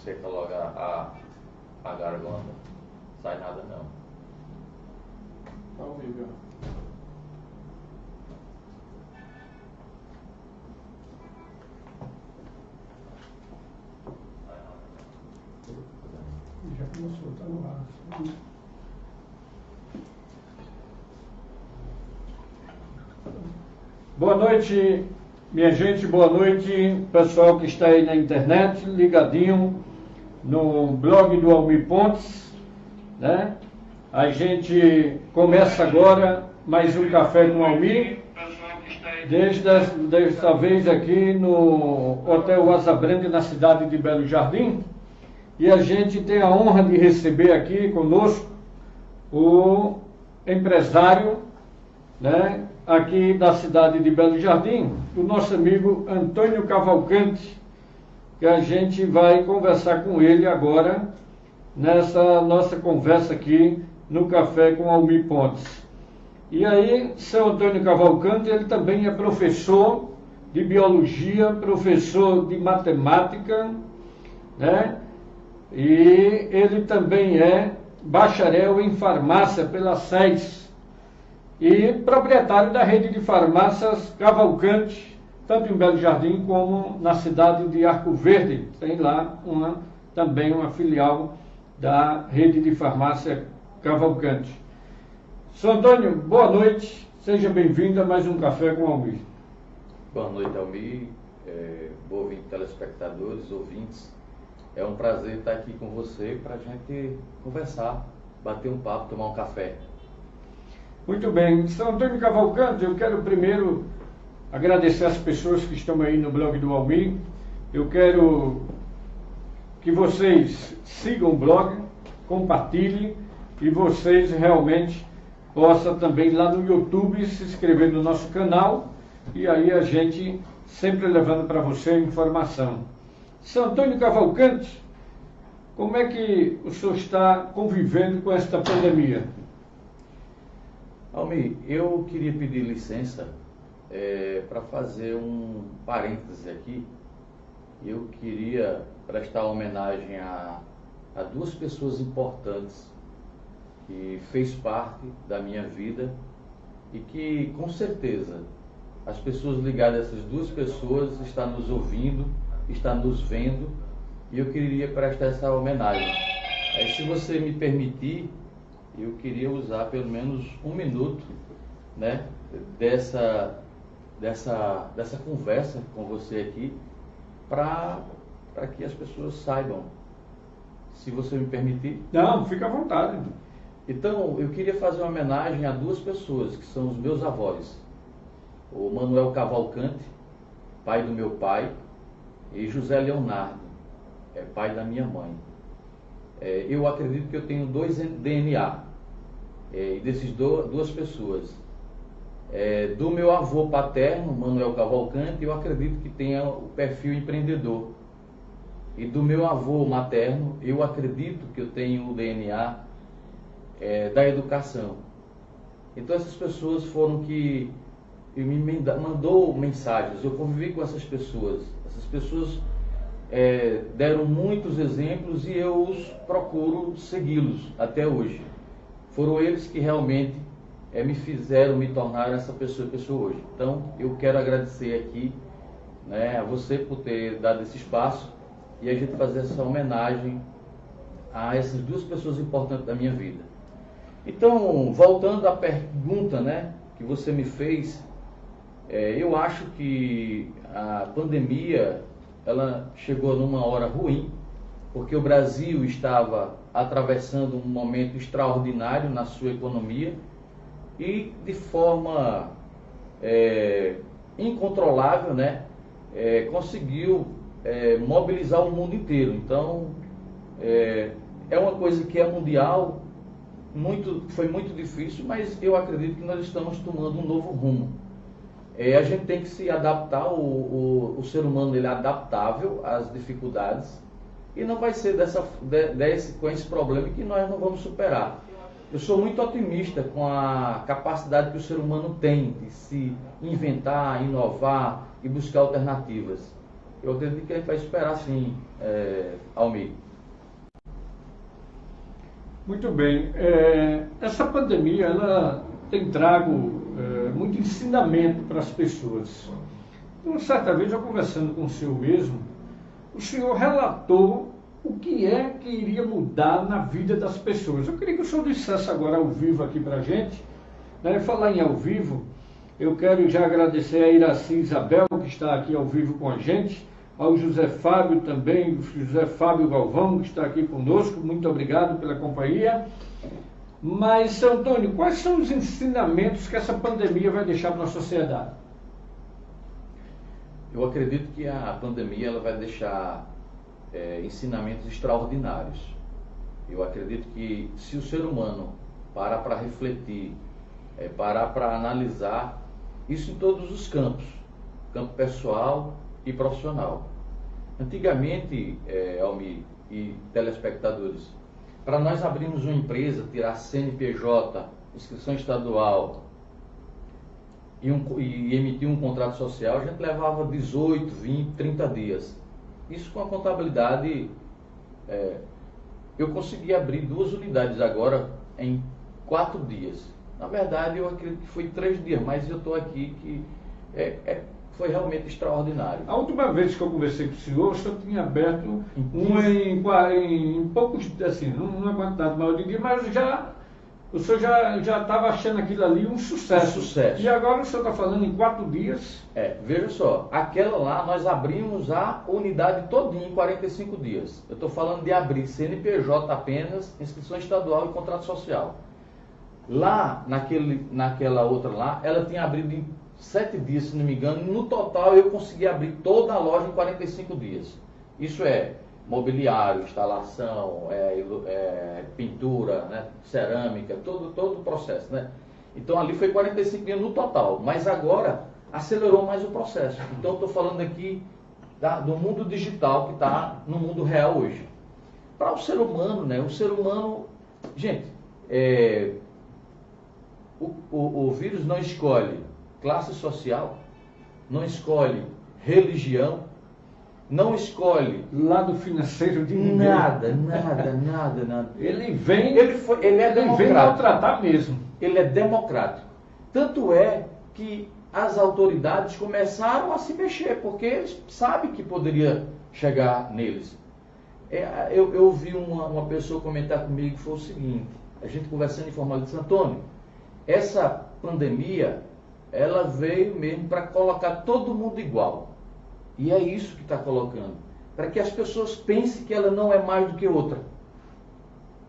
seca logo a garganta, sai nada não. Tá ao vivo. Já começou, tá no ar. Boa noite, minha gente, boa noite, pessoal que está aí na internet, ligadinho no blog do Almir Pontes, né? A gente começa agora mais um Café com Almir, desta vez aqui no Hotel Asa Branca, na cidade de Belo Jardim, e a gente tem a honra de receber aqui conosco o empresário, né, aqui da cidade de Belo Jardim, o nosso amigo Antônio Cavalcante, que a gente vai conversar com ele agora, nessa nossa conversa aqui no Café com Almir Pontes. E aí, seu Antônio Cavalcante, ele também é professor de biologia, professor de matemática, né? E ele também é bacharel em farmácia pela SES, e proprietário da rede de farmácias Cavalcante, tanto em Belo Jardim como na cidade de Arco Verde. Tem lá também uma filial da rede de farmácia Cavalcante. Sr. Antônio, boa noite, seja bem-vindo a mais um Café com Almir. Boa noite, Almir, boa noite, telespectadores, ouvintes. É um prazer estar aqui com você para a gente conversar, bater um papo, tomar um café. Muito bem, Sr. Antônio Cavalcante, eu quero primeiro agradecer as pessoas que estão aí no blog do Almir. Eu quero que vocês sigam o blog, compartilhem e vocês realmente possam também lá no YouTube se inscrever no nosso canal, e aí a gente sempre levando para você a informação. Sr. Antônio Cavalcante, como é que o senhor está convivendo com esta pandemia? Almir, eu queria pedir licença para fazer um parêntese aqui. Eu queria prestar homenagem a duas pessoas importantes que fez parte da minha vida e que, com certeza, as pessoas ligadas a essas duas pessoas estão nos ouvindo, estão nos vendo, e eu queria prestar essa homenagem. Aí, se você me permitir, eu queria usar pelo menos um minuto, né, dessa conversa com você aqui, para que as pessoas saibam, se você me permitir. Não, fica à vontade. Então, eu queria fazer uma homenagem a duas pessoas, que são os meus avós. O Manuel Cavalcante, pai do meu pai, e José Leonardo, pai da minha mãe. Eu acredito que eu tenho dois DNA, e desses duas pessoas. Do meu avô paterno, Manuel Cavalcante, eu acredito que tenha o perfil empreendedor. E do meu avô materno, eu acredito que eu tenho o DNA da educação. Então essas pessoas foram que me mandou mensagens, eu convivi com essas pessoas. Essas pessoas deram muitos exemplos e eu os procuro segui-los até hoje. Foram eles que realmente me fizeram me tornar essa pessoa que eu sou hoje. Então eu quero agradecer aqui, né, a você por ter dado esse espaço e a gente fazer essa homenagem a essas duas pessoas importantes da minha vida. Então, voltando à pergunta, né, que você me fez, eu acho que a pandemia ela chegou numa hora ruim, porque o Brasil estava atravessando um momento extraordinário na sua economia e de forma incontrolável, né, conseguiu mobilizar o mundo inteiro. Então, é uma coisa que é mundial, foi muito difícil, mas eu acredito que nós estamos tomando um novo rumo. A gente tem que se adaptar, o ser humano ele é adaptável às dificuldades e não vai ser com esse problema que nós não vamos superar. Eu sou muito otimista com a capacidade que o ser humano tem de se inventar, inovar e buscar alternativas. eu acredito que a gente vai esperar sim, Almir. Muito bem. Essa pandemia, ela tem trago muito ensinamento para as pessoas. Então, certa vez, eu conversando com o senhor mesmo, o senhor relatou o que é que iria mudar na vida das pessoas. Eu queria que o senhor dissesse agora ao vivo aqui para a gente, né? Falar em ao vivo, eu quero já agradecer a Iraci Isabel, que está aqui ao vivo com a gente, ao José Fábio também, José Fábio Galvão, que está aqui conosco, muito obrigado pela companhia. Mas, seu Antônio, quais são os ensinamentos que essa pandemia vai deixar para a sociedade? Eu acredito que a pandemia ela vai deixar ensinamentos extraordinários. Eu acredito que se o ser humano parar para refletir, parar para analisar, isso em todos os campos, campo pessoal e profissional. Antigamente, Almir e telespectadores, para nós abrirmos uma empresa, tirar CNPJ, inscrição estadual e emitir um contrato social, a gente levava 18, 20, 30 dias. Isso com a contabilidade, eu consegui abrir 2 unidades agora em 4 dias. Na verdade, eu acredito que foi 3 dias, mas eu estou aqui que foi realmente extraordinário. A última vez que eu conversei com o senhor tinha aberto em poucos, assim, numa quantidade maior de dias, mas o senhor já estava achando aquilo ali um sucesso. E agora o senhor está falando em 4 dias. Veja só, aquela lá nós abrimos a unidade todinha em 45 dias. Eu estou falando de abrir CNPJ apenas, inscrição estadual e contrato social. Lá, naquela outra lá, ela tinha abrido em 7 dias, se não me engano. No total, eu consegui abrir toda a loja em 45 dias. Isso é mobiliário, instalação, pintura, né, cerâmica, todo o processo, né? Então, ali foi 45 dias no total. Mas agora, acelerou mais o processo. Então, estou falando aqui do mundo digital que está no mundo real hoje. Para o ser humano, né? O ser humano... Gente, o vírus não escolhe classe social, não escolhe religião, não escolhe lado financeiro de ninguém. Nada. Ele vem maltratar mesmo. Ele é democrático. Tanto é que as autoridades começaram a se mexer, porque eles sabem que poderia chegar neles. Eu ouvi uma pessoa comentar comigo que foi o seguinte, a gente conversando informalmente, disse: Antônio, essa pandemia, ela veio mesmo para colocar todo mundo igual. E é isso que está colocando. Para que as pessoas pensem que ela não é mais do que outra.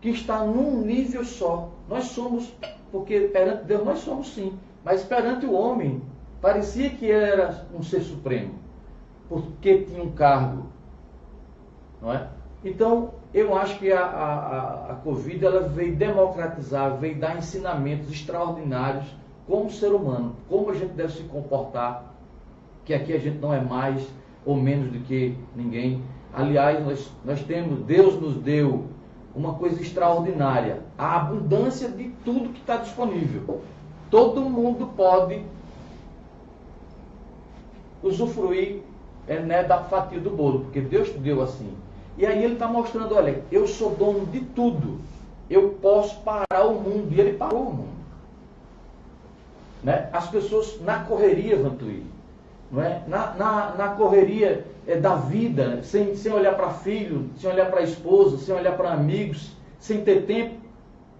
Que está num nível só. Nós somos, porque perante Deus nós somos sim. Mas perante o homem, parecia que era um ser supremo. Porque tinha um cargo. Não é? Então, eu acho que a Covid ela veio democratizar, veio dar ensinamentos extraordinários como ser humano, como a gente deve se comportar, que aqui a gente não é mais ou menos do que ninguém. Aliás, nós temos, Deus nos deu uma coisa extraordinária, a abundância de tudo que está disponível. Todo mundo pode usufruir da fatia do bolo, porque Deus te deu assim. E aí ele está mostrando, olha, eu sou dono de tudo, eu posso parar o mundo, e ele parou o mundo. Né? As pessoas na correria, Vantuí, não é? na correria da vida, sem olhar para filho, sem olhar para esposa, sem olhar para amigos, sem ter tempo.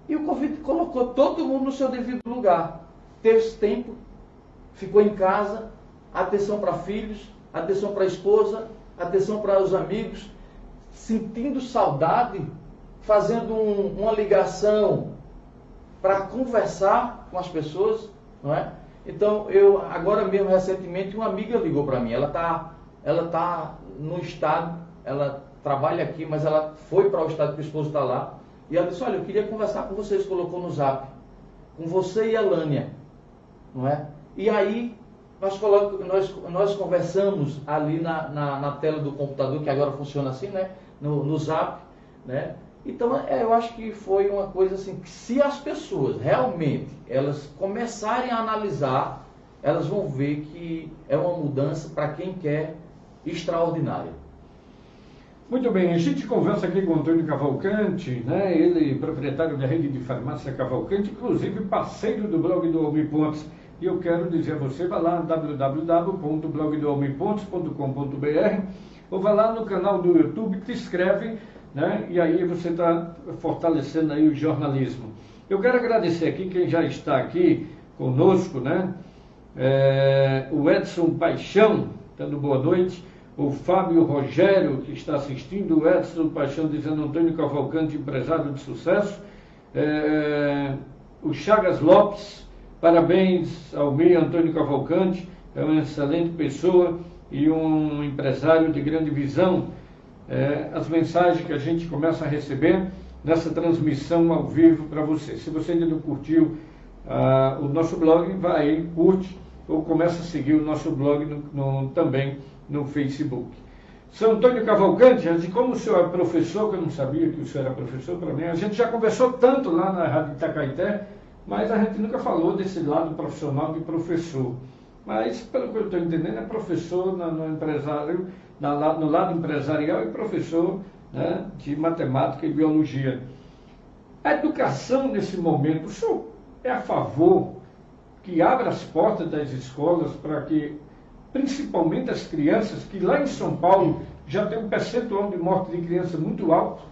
E o Covid colocou todo mundo no seu devido lugar. Teve esse tempo, ficou em casa, atenção para filhos, atenção para a esposa, atenção para os amigos, sentindo saudade, fazendo uma ligação para conversar com as pessoas, não é? Então, agora mesmo, recentemente, uma amiga ligou para mim. Ela tá no estado, ela trabalha aqui, mas ela foi para o estado que o esposo está lá. E ela disse: olha, eu queria conversar com vocês, colocou no zap, com você e a Lânia, não é? E aí, nós conversamos ali na tela do computador, que agora funciona assim, né? No zap, né? Então, eu acho que foi uma coisa assim, que se as pessoas realmente, elas começarem a analisar, elas vão ver que é uma mudança para quem quer extraordinária. Muito bem, a gente conversa aqui com o Antônio Cavalcante, né? Ele proprietário da rede de farmácia Cavalcante, inclusive parceiro do blog do Almir Pontes. E eu quero dizer a você, vá lá www.blogdoalmirpontes.com.br ou vá lá no canal do YouTube, te inscreve, né? E aí você está fortalecendo aí o jornalismo. Eu quero agradecer aqui quem já está aqui conosco, né? O Edson Paixão, dando boa noite. O Fábio Rogério, que está assistindo, o Edson Paixão dizendo Antônio Cavalcante, empresário de sucesso. O Chagas Lopes, parabéns ao Almir Antônio Cavalcante, é uma excelente pessoa e um empresário de grande visão. As mensagens que a gente começa a receber nessa transmissão ao vivo para você. Se você ainda não curtiu o nosso blog, vai aí, curte ou começa a seguir o nosso blog também no Facebook. Seu Antônio Cavalcante, como o senhor é professor, que eu não sabia que o senhor era professor para mim, a gente já conversou tanto lá na Rádio Itacaeté, mas a gente nunca falou desse lado profissional de professor. Mas, pelo que eu estou entendendo, é professor no empresário, no lado empresarial e professor, né, de matemática e biologia. A educação nesse momento, o senhor é a favor que abra as portas das escolas para que, principalmente as crianças, que lá em São Paulo já tem um percentual de morte de criança muito alto?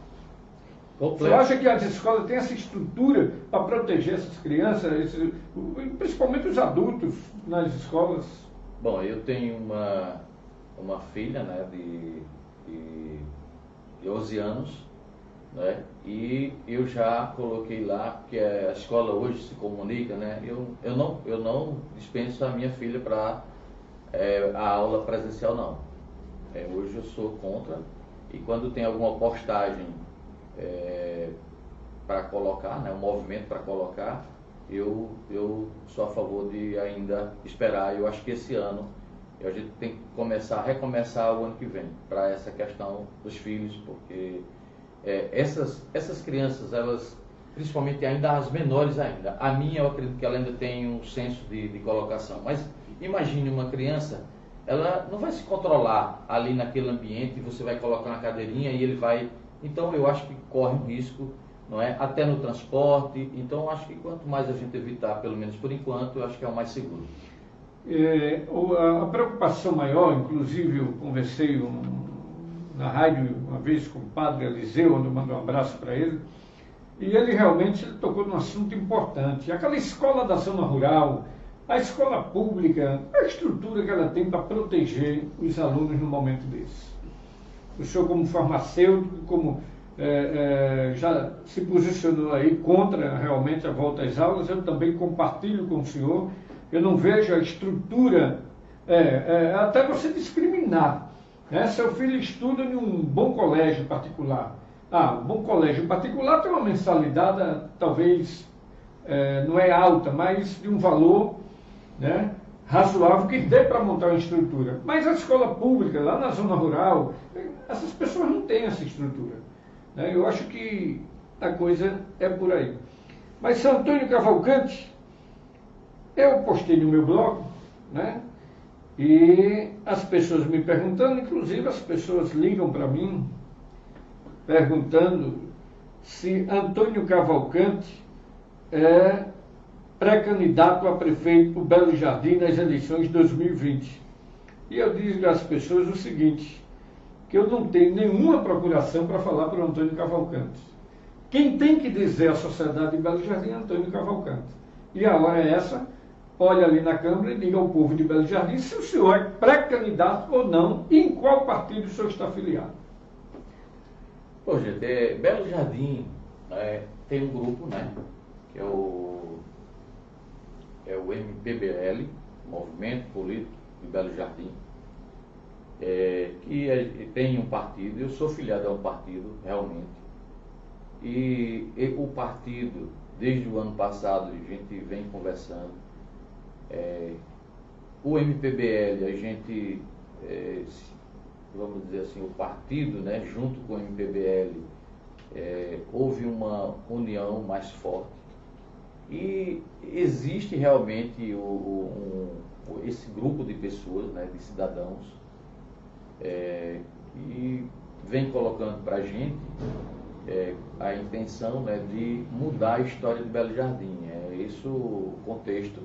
Você acha que as escolas têm essa estrutura para proteger essas crianças, principalmente os adultos nas escolas? Bom, eu tenho uma filha, né, de 11 anos, né, e eu já coloquei lá, porque a escola hoje se comunica, né, eu não dispenso a minha filha para a aula presencial, não. Hoje eu sou contra, e quando tem alguma postagem para colocar, né, um movimento para colocar, eu sou a favor de ainda esperar. Eu acho que esse ano a gente tem que recomeçar o ano que vem, para essa questão dos filhos, porque essas crianças, elas, principalmente ainda as menores ainda, a minha eu acredito que ela ainda tem um senso de colocação, mas imagine uma criança, ela não vai se controlar ali naquele ambiente, você vai colocar uma cadeirinha e ele vai... Então eu acho que corre um risco, não é? Até no transporte. Então eu acho que quanto mais a gente evitar, pelo menos por enquanto, eu acho que é o mais seguro. A preocupação maior, inclusive eu conversei na rádio uma vez com o padre Eliseu, onde eu mando um abraço para ele, e ele realmente tocou num assunto importante. Aquela escola da zona rural, a escola pública, a estrutura que ela tem para proteger os alunos no momento desse. O senhor, como farmacêutico, como já se posicionou aí contra realmente a volta às aulas, eu também compartilho com o senhor. Eu não vejo a estrutura, até você discriminar. Né? Seu filho estuda em um bom colégio particular. Um bom colégio particular tem uma mensalidade, talvez não é alta, mas de um valor, né, razoável que dê para montar uma estrutura. Mas a escola pública, lá na zona rural, essas pessoas não têm essa estrutura. Né? Eu acho que a coisa é por aí. Mas, São Antônio Cavalcante, eu postei no meu blog, né? E as pessoas me perguntando, inclusive as pessoas ligam para mim, perguntando se Antônio Cavalcante é pré-candidato a prefeito por Belo Jardim nas eleições de 2020. E eu digo às pessoas o seguinte, que eu não tenho nenhuma procuração para falar por Antônio Cavalcante. Quem tem que dizer à sociedade de Belo Jardim é Antônio Cavalcante. E a hora é essa, olha ali na Câmara e diga ao povo de Belo Jardim se o senhor é pré-candidato ou não e em qual partido o senhor está afiliado. Bom, gente, Belo Jardim tem um grupo, né, que é o MPBL, Movimento Político de Belo Jardim, que tem um partido. Eu sou filiado a um partido, realmente, e o partido, desde o ano passado, a gente vem conversando. O MPBL, a gente, vamos dizer assim, o partido, né, junto com o MPBL, houve uma união mais forte. E existe realmente esse grupo de pessoas, né, de cidadãos, e vem colocando para a gente a intenção, né, de mudar a história de Belo Jardim. É isso o contexto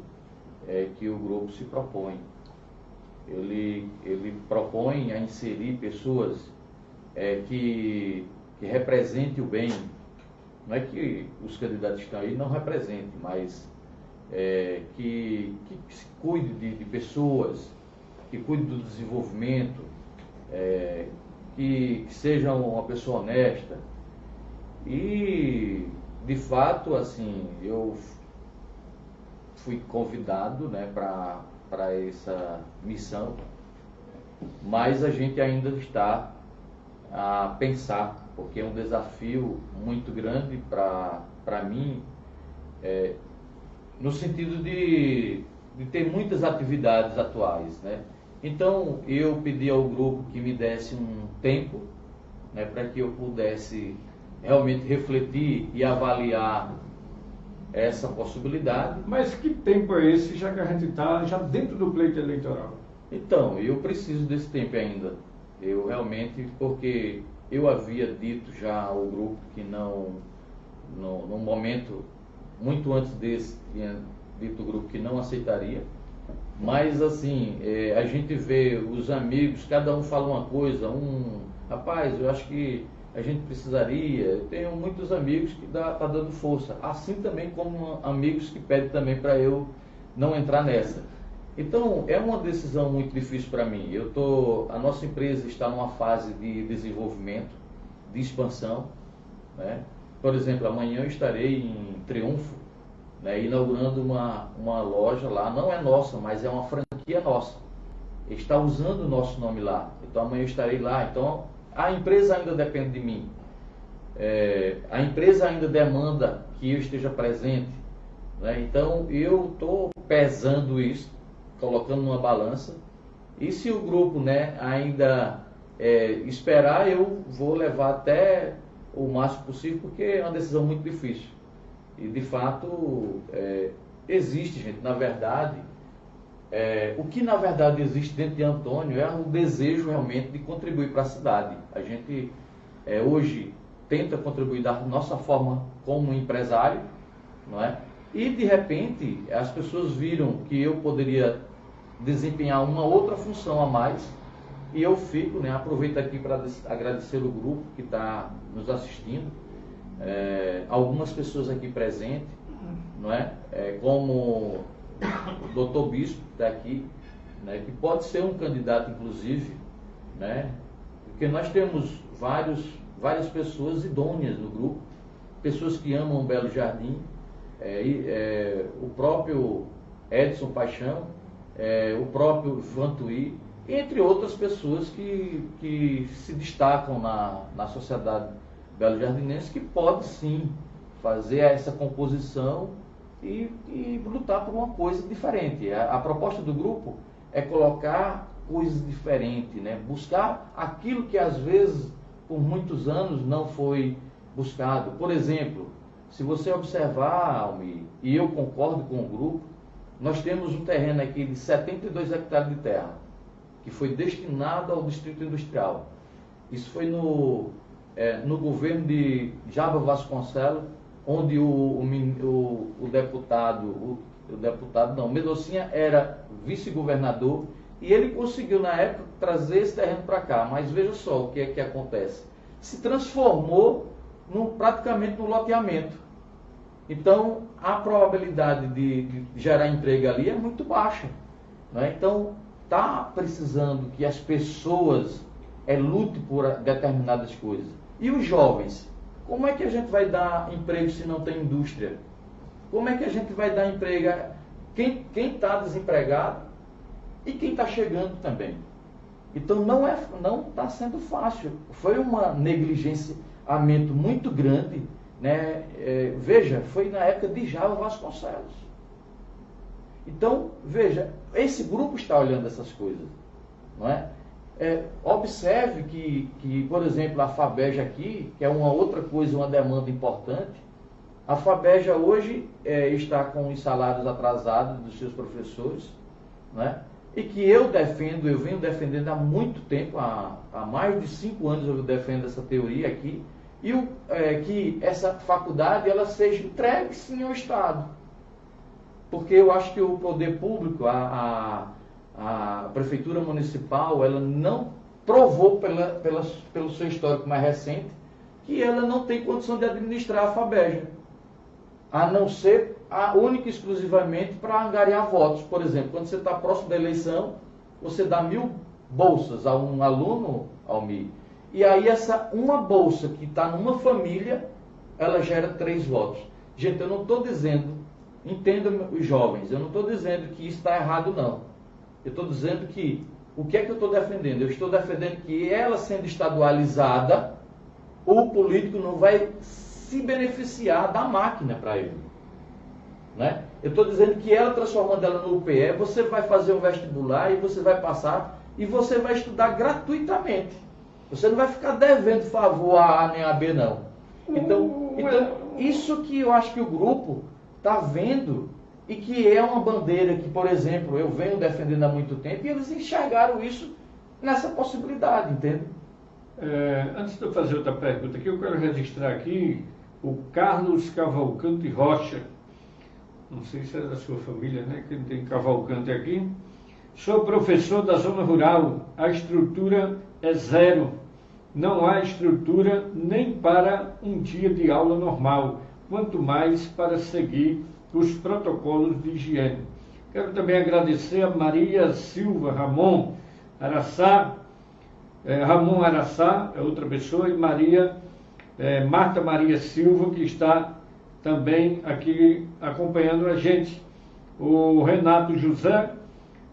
que o grupo se propõe. Ele propõe a inserir pessoas que representem o bem. Não é que os candidatos que estão aí não representem, mas que se cuide de pessoas, que cuide do desenvolvimento, que seja uma pessoa honesta. E, de fato, assim, eu fui convidado, né, para essa missão, mas a gente ainda está a pensar, porque é um desafio muito grande para mim, no sentido de ter muitas atividades atuais, né? Então, eu pedi ao grupo que me desse um tempo, né, para que eu pudesse realmente refletir e avaliar essa possibilidade. Mas que tempo é esse, já que a gente está já dentro do pleito eleitoral? Então, eu preciso desse tempo ainda. Eu realmente, porque eu havia dito já ao grupo que num momento muito antes desse, tinha dito ao grupo que não aceitaria. Mas assim, a gente vê os amigos, cada um fala uma coisa, rapaz, eu acho que a gente precisaria. Eu tenho muitos amigos que tá dando força, assim também como amigos que pedem também para eu não entrar nessa. Então, é uma decisão muito difícil para mim. A nossa empresa está numa fase de desenvolvimento, de expansão, né? Por exemplo, amanhã eu estarei em Triunfo, né, inaugurando uma loja lá, não é nossa, mas é uma franquia nossa. Está usando o nosso nome lá. Então amanhã eu estarei lá. Então a empresa ainda depende de mim. A empresa ainda demanda que eu esteja presente, né? Então eu estou pesando isso, colocando numa balança. E se o grupo, né, ainda esperar, eu vou levar até o máximo possível, porque é uma decisão muito difícil. E de fato existe, gente, na verdade, o que na verdade existe dentro de Antônio é um desejo realmente de contribuir para a cidade. A gente hoje tenta contribuir da nossa forma como empresário, não é? E de repente as pessoas viram que eu poderia desempenhar uma outra função a mais, e eu fico, né, aproveito aqui para agradecer o grupo que está nos assistindo, algumas pessoas aqui presentes, não é? Como o Dr. Bispo, que está aqui, né, que pode ser um candidato, inclusive, né, porque nós temos várias pessoas idôneas no grupo, pessoas que amam Belo Jardim, o próprio Edson Paixão, o próprio Vantuí, entre outras pessoas que se destacam na sociedade belo-jardinense, que pode sim fazer essa composição e lutar por uma coisa diferente. A proposta do grupo é colocar coisas diferentes, né? Buscar aquilo que às vezes por muitos anos não foi buscado. Por exemplo, se você observar, Almir, e eu concordo com o grupo, nós temos um terreno aqui de 72 hectares de terra, que foi destinado ao Distrito Industrial. Isso foi no governo de Jaba Vasconcelos, onde o Mendoncinha era vice-governador, e ele conseguiu na época trazer esse terreno para cá. Mas veja só o que é que acontece. Se transformou praticamente no loteamento. Então a probabilidade de gerar emprego ali é muito baixa, né? Então está precisando que as pessoas lutem por determinadas coisas. E os jovens? Como é que a gente vai dar emprego se não tem indústria? Como é que a gente vai dar emprego? Quem está desempregado e quem está chegando também. Então não está sendo fácil. Foi uma negligenciamento muito grande, né? Veja, foi na época de Java Vasconcelos. Então, veja, esse grupo está olhando essas coisas, não é? Observe que, por exemplo, a FABEJA aqui, que é uma outra coisa, uma demanda importante, a FABEJA hoje está com os salários atrasados dos seus professores, não é? e que eu venho defendendo há muito tempo, há mais de 5 anos eu defendo essa teoria aqui, e que essa faculdade ela seja entregue sim ao Estado. Porque eu acho que o poder público, a prefeitura municipal, ela não provou pelo seu histórico mais recente que ela não tem condição de administrar a FABEJA, a não ser única e exclusivamente para angariar votos. Por exemplo, quando você está próximo da eleição, você dá 1000 bolsas a um aluno, Almir, e aí essa uma bolsa que está numa família, ela gera 3 votos. Gente, eu não estou dizendo, entendam os jovens, eu não estou dizendo que isso está errado, não. Eu estou dizendo que, o que é que eu estou defendendo? Eu estou defendendo que ela sendo estadualizada, o político não vai se beneficiar da máquina para ele. Né? Eu estou dizendo que ela, transformando ela no UPE, você vai fazer um vestibular e você vai passar e você vai estudar gratuitamente. Você não vai ficar devendo favor a A nem a B, não. Então, isso que eu acho que o grupo está vendo e que é uma bandeira que, por exemplo, eu venho defendendo há muito tempo e eles enxergaram isso nessa possibilidade, entende? Antes de eu fazer outra pergunta aqui, eu quero registrar aqui o Carlos Cavalcante Rocha. Não sei se é da sua família, né? Que tem Cavalcante aqui. Sou professor da zona rural. A estrutura é zero. Não há estrutura nem para um dia de aula normal, quanto mais para seguir os protocolos de higiene. Quero também agradecer a Maria Silva Ramon Araçá. Ramon Araçá é outra pessoa, e Marta Maria Silva, que está também aqui acompanhando a gente. O Renato José,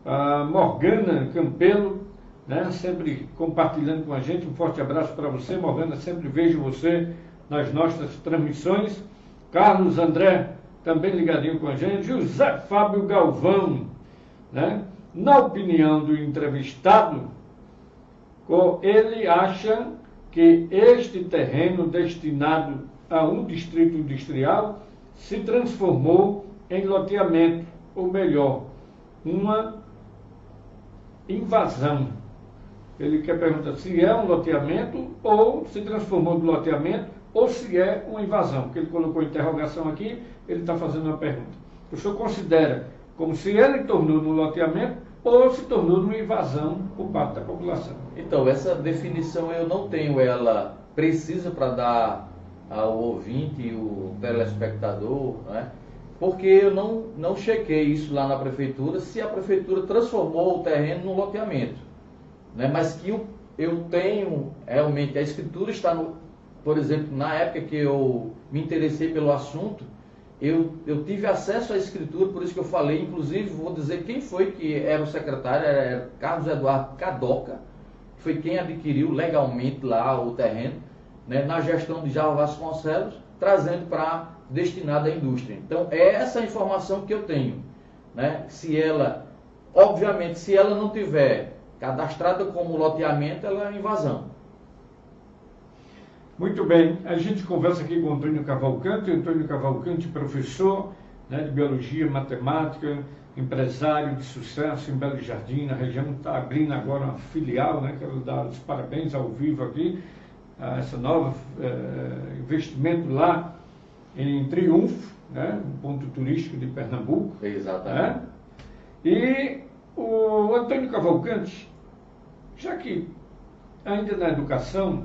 a Morgana Campelo, né, sempre compartilhando com a gente. Um forte abraço para você, Morgana, sempre vejo você nas nossas transmissões. Carlos André, também ligadinho com a gente. José Fábio Galvão, né? Na opinião do entrevistado, ele acha que este terreno destinado a um distrito industrial se transformou em loteamento, ou melhor, uma invasão. Ele quer perguntar se é um loteamento ou se transformou de loteamento ou se é uma invasão, porque ele colocou interrogação aqui, ele está fazendo uma pergunta. O senhor considera como se ele tornou no loteamento ou se tornou numa invasão por parte da população? Então, essa definição eu não tenho ela precisa para dar ao ouvinte e o telespectador, né? Porque eu não chequei isso lá na prefeitura, se a prefeitura transformou o terreno num loteamento, né? Mas que eu tenho, realmente, a escritura está por exemplo, na época que eu me interessei pelo assunto, eu tive acesso à escritura, por isso que eu falei, inclusive, vou dizer quem foi que era o secretário, era Carlos Eduardo Cadoca, foi quem adquiriu legalmente lá o terreno, né, na gestão de Java Vasconcelos, trazendo para destinado à indústria. Então, é essa informação que eu tenho, né? Se ela, obviamente, se ela não tiver cadastrada como loteamento, ela é invasão. Muito bem, a gente conversa aqui com o Antônio Cavalcante, professor, né, de Biologia, Matemática, empresário de sucesso em Belo Jardim, na região. Está abrindo agora uma filial, né? Quero dar os parabéns ao vivo aqui, a essa nova investimento lá em Triunfo, né, um ponto turístico de Pernambuco. Exatamente. Né? E o Antônio Cavalcante, já que ainda na educação,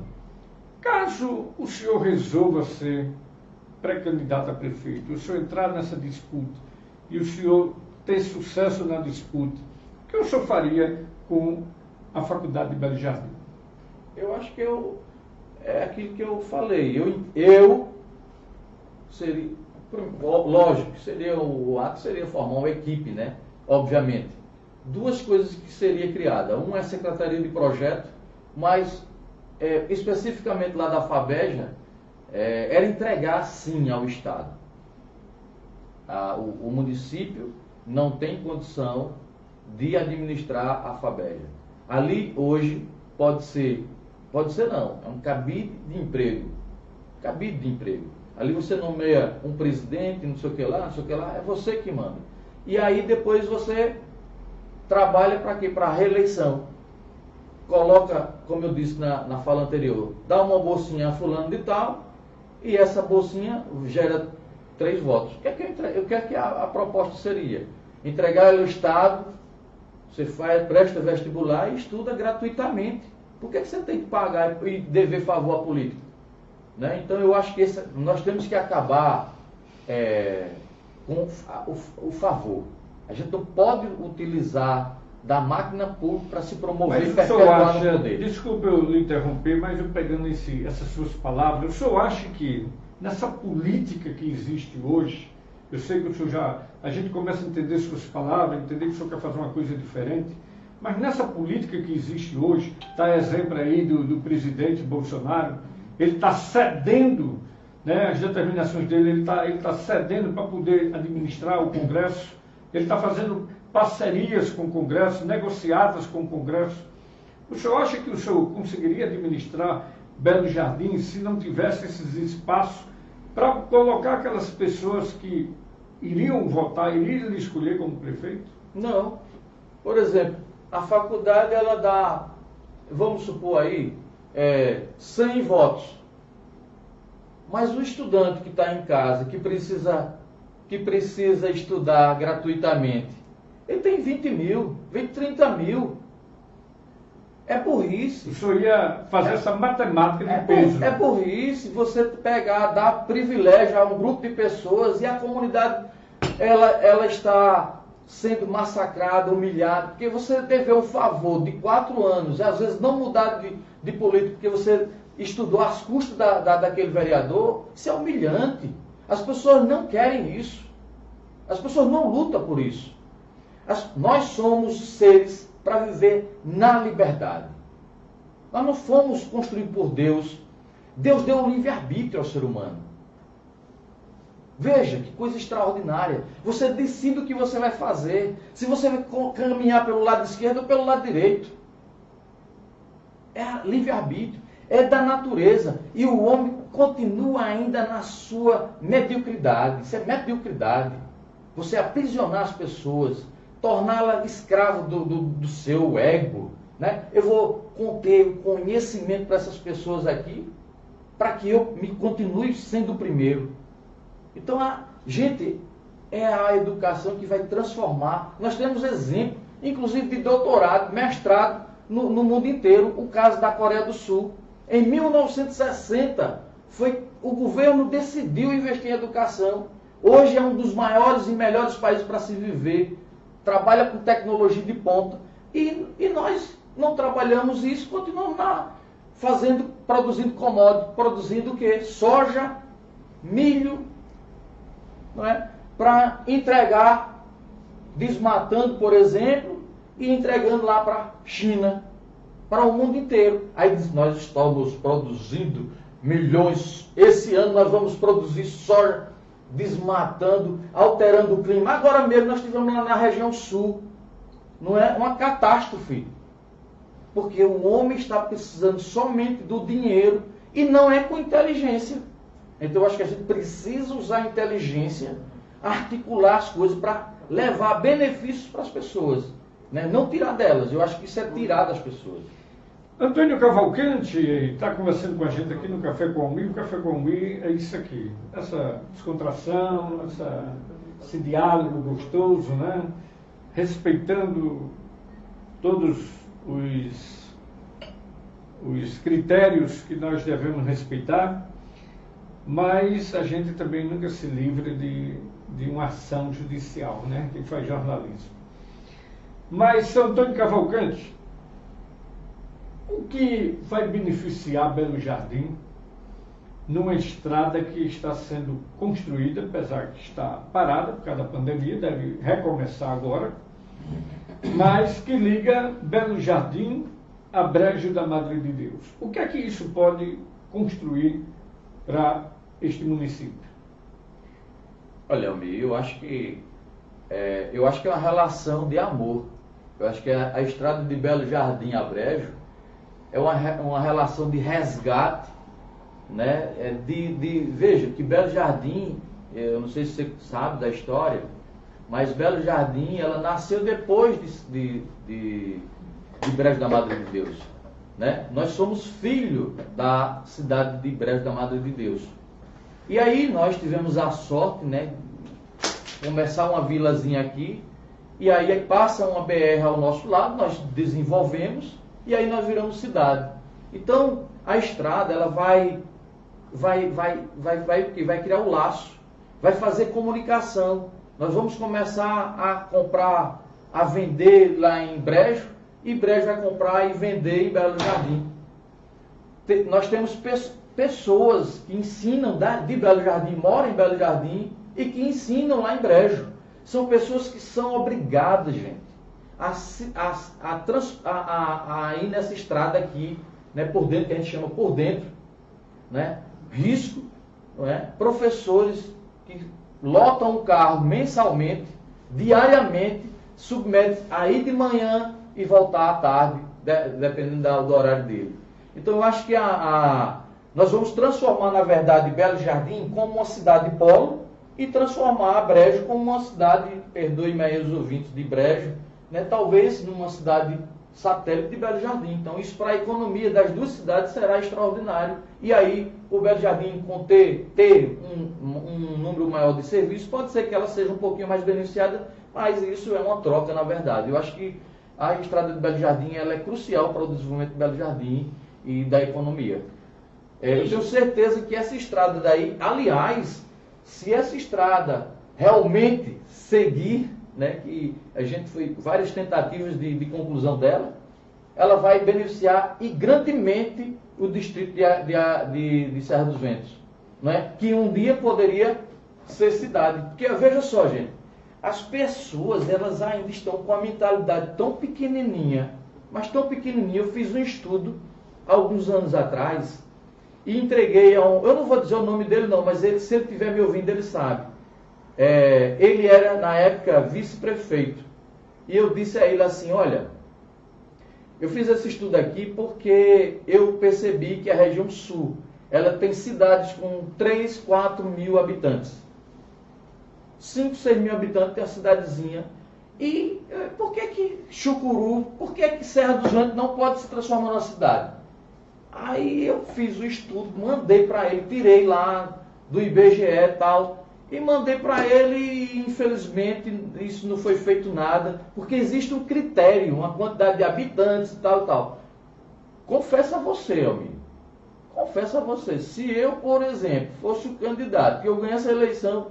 caso o senhor resolva ser pré-candidato a prefeito, o senhor entrar nessa disputa e o senhor ter sucesso na disputa, o que o senhor faria com a Faculdade de Belo Jardim? Eu acho que é aquilo que eu falei. Eu seria, lógico, o ato seria formar uma equipe, né? Obviamente. 2 coisas que seria criada. Uma é a Secretaria de Projeto, mas especificamente lá da FABEJA, era entregar sim ao Estado. O município não tem condição de administrar a FABEJA. Ali hoje pode ser não, é um cabide de emprego. Ali você nomeia um presidente, não sei o que lá, é você que manda. E aí depois você trabalha para quê? Para a reeleição. Coloca, como eu disse na fala anterior, dá uma bolsinha a fulano de tal, e essa bolsinha gera 3 votos. O que é que a proposta seria? Entregar ele ao Estado, você presta vestibular e estuda gratuitamente. Por que você tem que pagar e dever favor à política? Né? Então eu acho que nós temos que acabar com o favor. A gente não pode utilizar da máquina pública para se promover e perpetuar no poder. Desculpe eu lhe interromper, mas eu pegando essas suas palavras, o senhor acha que nessa política que existe hoje, eu sei que o senhor a gente começa a entender suas palavras, entender que o senhor quer fazer uma coisa diferente, mas nessa política que existe hoje, está exemplo aí do presidente Bolsonaro, ele está cedendo, né, as determinações dele, ele tá cedendo para poder administrar o Congresso, ele está fazendo parcerias com o Congresso, negociatas com o Congresso. O senhor acha que o senhor conseguiria administrar Belo Jardim se não tivesse esses espaços para colocar aquelas pessoas que iriam votar, iriam lhe escolher como prefeito? Não. Por exemplo, a faculdade ela dá, vamos supor aí, 100 votos. Mas o estudante que está em casa, que precisa estudar gratuitamente, ele tem 20 mil, 30 mil. É burrice. O senhor ia fazer essa matemática de peso. É burrice você pegar, dar privilégio a um grupo de pessoas e a comunidade ela está sendo massacrada, humilhada, porque você deveu um favor de 4 anos, e às vezes não mudar de político, porque você estudou às custas daquele vereador. Isso é humilhante. As pessoas não querem isso. As pessoas não lutam por isso. Nós somos seres para viver na liberdade. Nós não fomos construídos por Deus. Deus deu o livre-arbítrio ao ser humano. Veja que coisa extraordinária. Você decide o que você vai fazer. Se você vai caminhar pelo lado esquerdo ou pelo lado direito. É livre-arbítrio. É da natureza. E o homem continua ainda na sua mediocridade. Isso é mediocridade. Você aprisionar as pessoas, torná-la escravo do seu ego. Né? Eu vou conter o conhecimento para essas pessoas aqui, para que eu me continue sendo o primeiro. Então, é a educação que vai transformar. Nós temos exemplo, inclusive de doutorado, mestrado, no mundo inteiro. O caso da Coreia do Sul. Em 1960, o governo decidiu investir em educação. Hoje é um dos maiores e melhores países para se viver. Trabalha com tecnologia de ponta. E nós não trabalhamos isso, continuamos produzindo commodities, produzindo o quê? Soja, milho, não é? Para entregar, desmatando, por exemplo, e entregando lá para a China, para o mundo inteiro. Aí nós estamos produzindo milhões. Esse ano nós vamos produzir soja, desmatando, alterando o clima. Agora mesmo nós estivemos lá na região sul. Não é uma catástrofe. Porque o homem está precisando somente do dinheiro e não é com inteligência. Então eu acho que a gente precisa usar a inteligência, articular as coisas para levar benefícios para as pessoas. Né? Não tirar delas. Eu acho que isso é tirar das pessoas. Antônio Cavalcante está conversando com a gente aqui no Café com Almir. O Café com Almir é isso aqui. Essa descontração, esse diálogo gostoso, né? Respeitando todos os critérios que nós devemos respeitar, mas a gente também nunca se livra de uma ação judicial, né? Quem faz jornalismo. Mas, São Antônio Cavalcante, o que vai beneficiar Belo Jardim numa estrada que está sendo construída, apesar que está parada por causa da pandemia, deve recomeçar agora, mas que liga Belo Jardim a Brejo da Madre de Deus? O que é que isso pode construir para este município? Olha, Almir, eu acho que é uma relação de amor. Eu acho que a estrada de Belo Jardim a Brejo é uma relação de resgate, né? Veja que Belo Jardim, eu não sei se você sabe da história, mas Belo Jardim, ela nasceu depois de Brejo da Madre de Deus, né? Nós somos filho da cidade de Brejo da Madre de Deus. E aí nós tivemos a sorte, né, de começar uma vilazinha aqui, e aí passa uma BR ao nosso lado, nós desenvolvemos, e aí nós viramos cidade. Então, a estrada, ela vai criar o laço, vai fazer comunicação. Nós vamos começar a comprar, a vender lá em Brejo, e Brejo vai comprar e vender em Belo Jardim. Nós temos pessoas que ensinam de Belo Jardim, moram em Belo Jardim, e que ensinam lá em Brejo. São pessoas que são obrigadas, gente, a ir nessa estrada aqui, né, por dentro, que a gente chama por dentro, né, risco, não é? Professores que lotam o carro mensalmente, diariamente, submetem a ir de manhã e voltar à tarde, dependendo do horário dele. Então eu acho que nós vamos transformar, na verdade, Belo Jardim como uma cidade polo e transformar Brejo como uma cidade, perdoe-me aí os ouvintes de Brejo, né, talvez numa cidade satélite de Belo Jardim. Então isso para a economia das duas cidades será extraordinário. E aí o Belo Jardim, com ter um número maior de serviços, pode ser que ela seja um pouquinho mais beneficiada, mas isso é uma troca, na verdade. Eu acho que a estrada de Belo Jardim ela é crucial para o desenvolvimento de Belo Jardim e da economia. Eu tenho certeza que essa estrada daí, aliás, se essa estrada realmente seguir, né, que a gente foi várias tentativas de conclusão dela, ela vai beneficiar e grandemente o distrito de Serra dos Ventos, né, que um dia poderia ser cidade. Porque veja só, gente, as pessoas elas ainda estão com a mentalidade tão pequenininha, mas tão pequenininha. Eu fiz um estudo alguns anos atrás e entreguei a eu não vou dizer o nome dele não, mas se ele estiver me ouvindo ele sabe. Ele era, na época, vice-prefeito. E eu disse a ele assim, olha, eu fiz esse estudo aqui porque eu percebi que a região sul, ela tem cidades com 3, 4 mil habitantes. 5, 6 mil habitantes tem uma cidadezinha. E por que Chucuru, por que Serra dos Ventos não pode se transformar numa cidade? Aí eu fiz o estudo, mandei para ele, tirei lá do IBGE e tal, e mandei para ele e infelizmente isso não foi feito nada, porque existe um critério, uma quantidade de habitantes e tal e tal. Confesso a você, amigo, confesso a você, se eu, por exemplo, fosse o candidato, que eu ganhasse a eleição,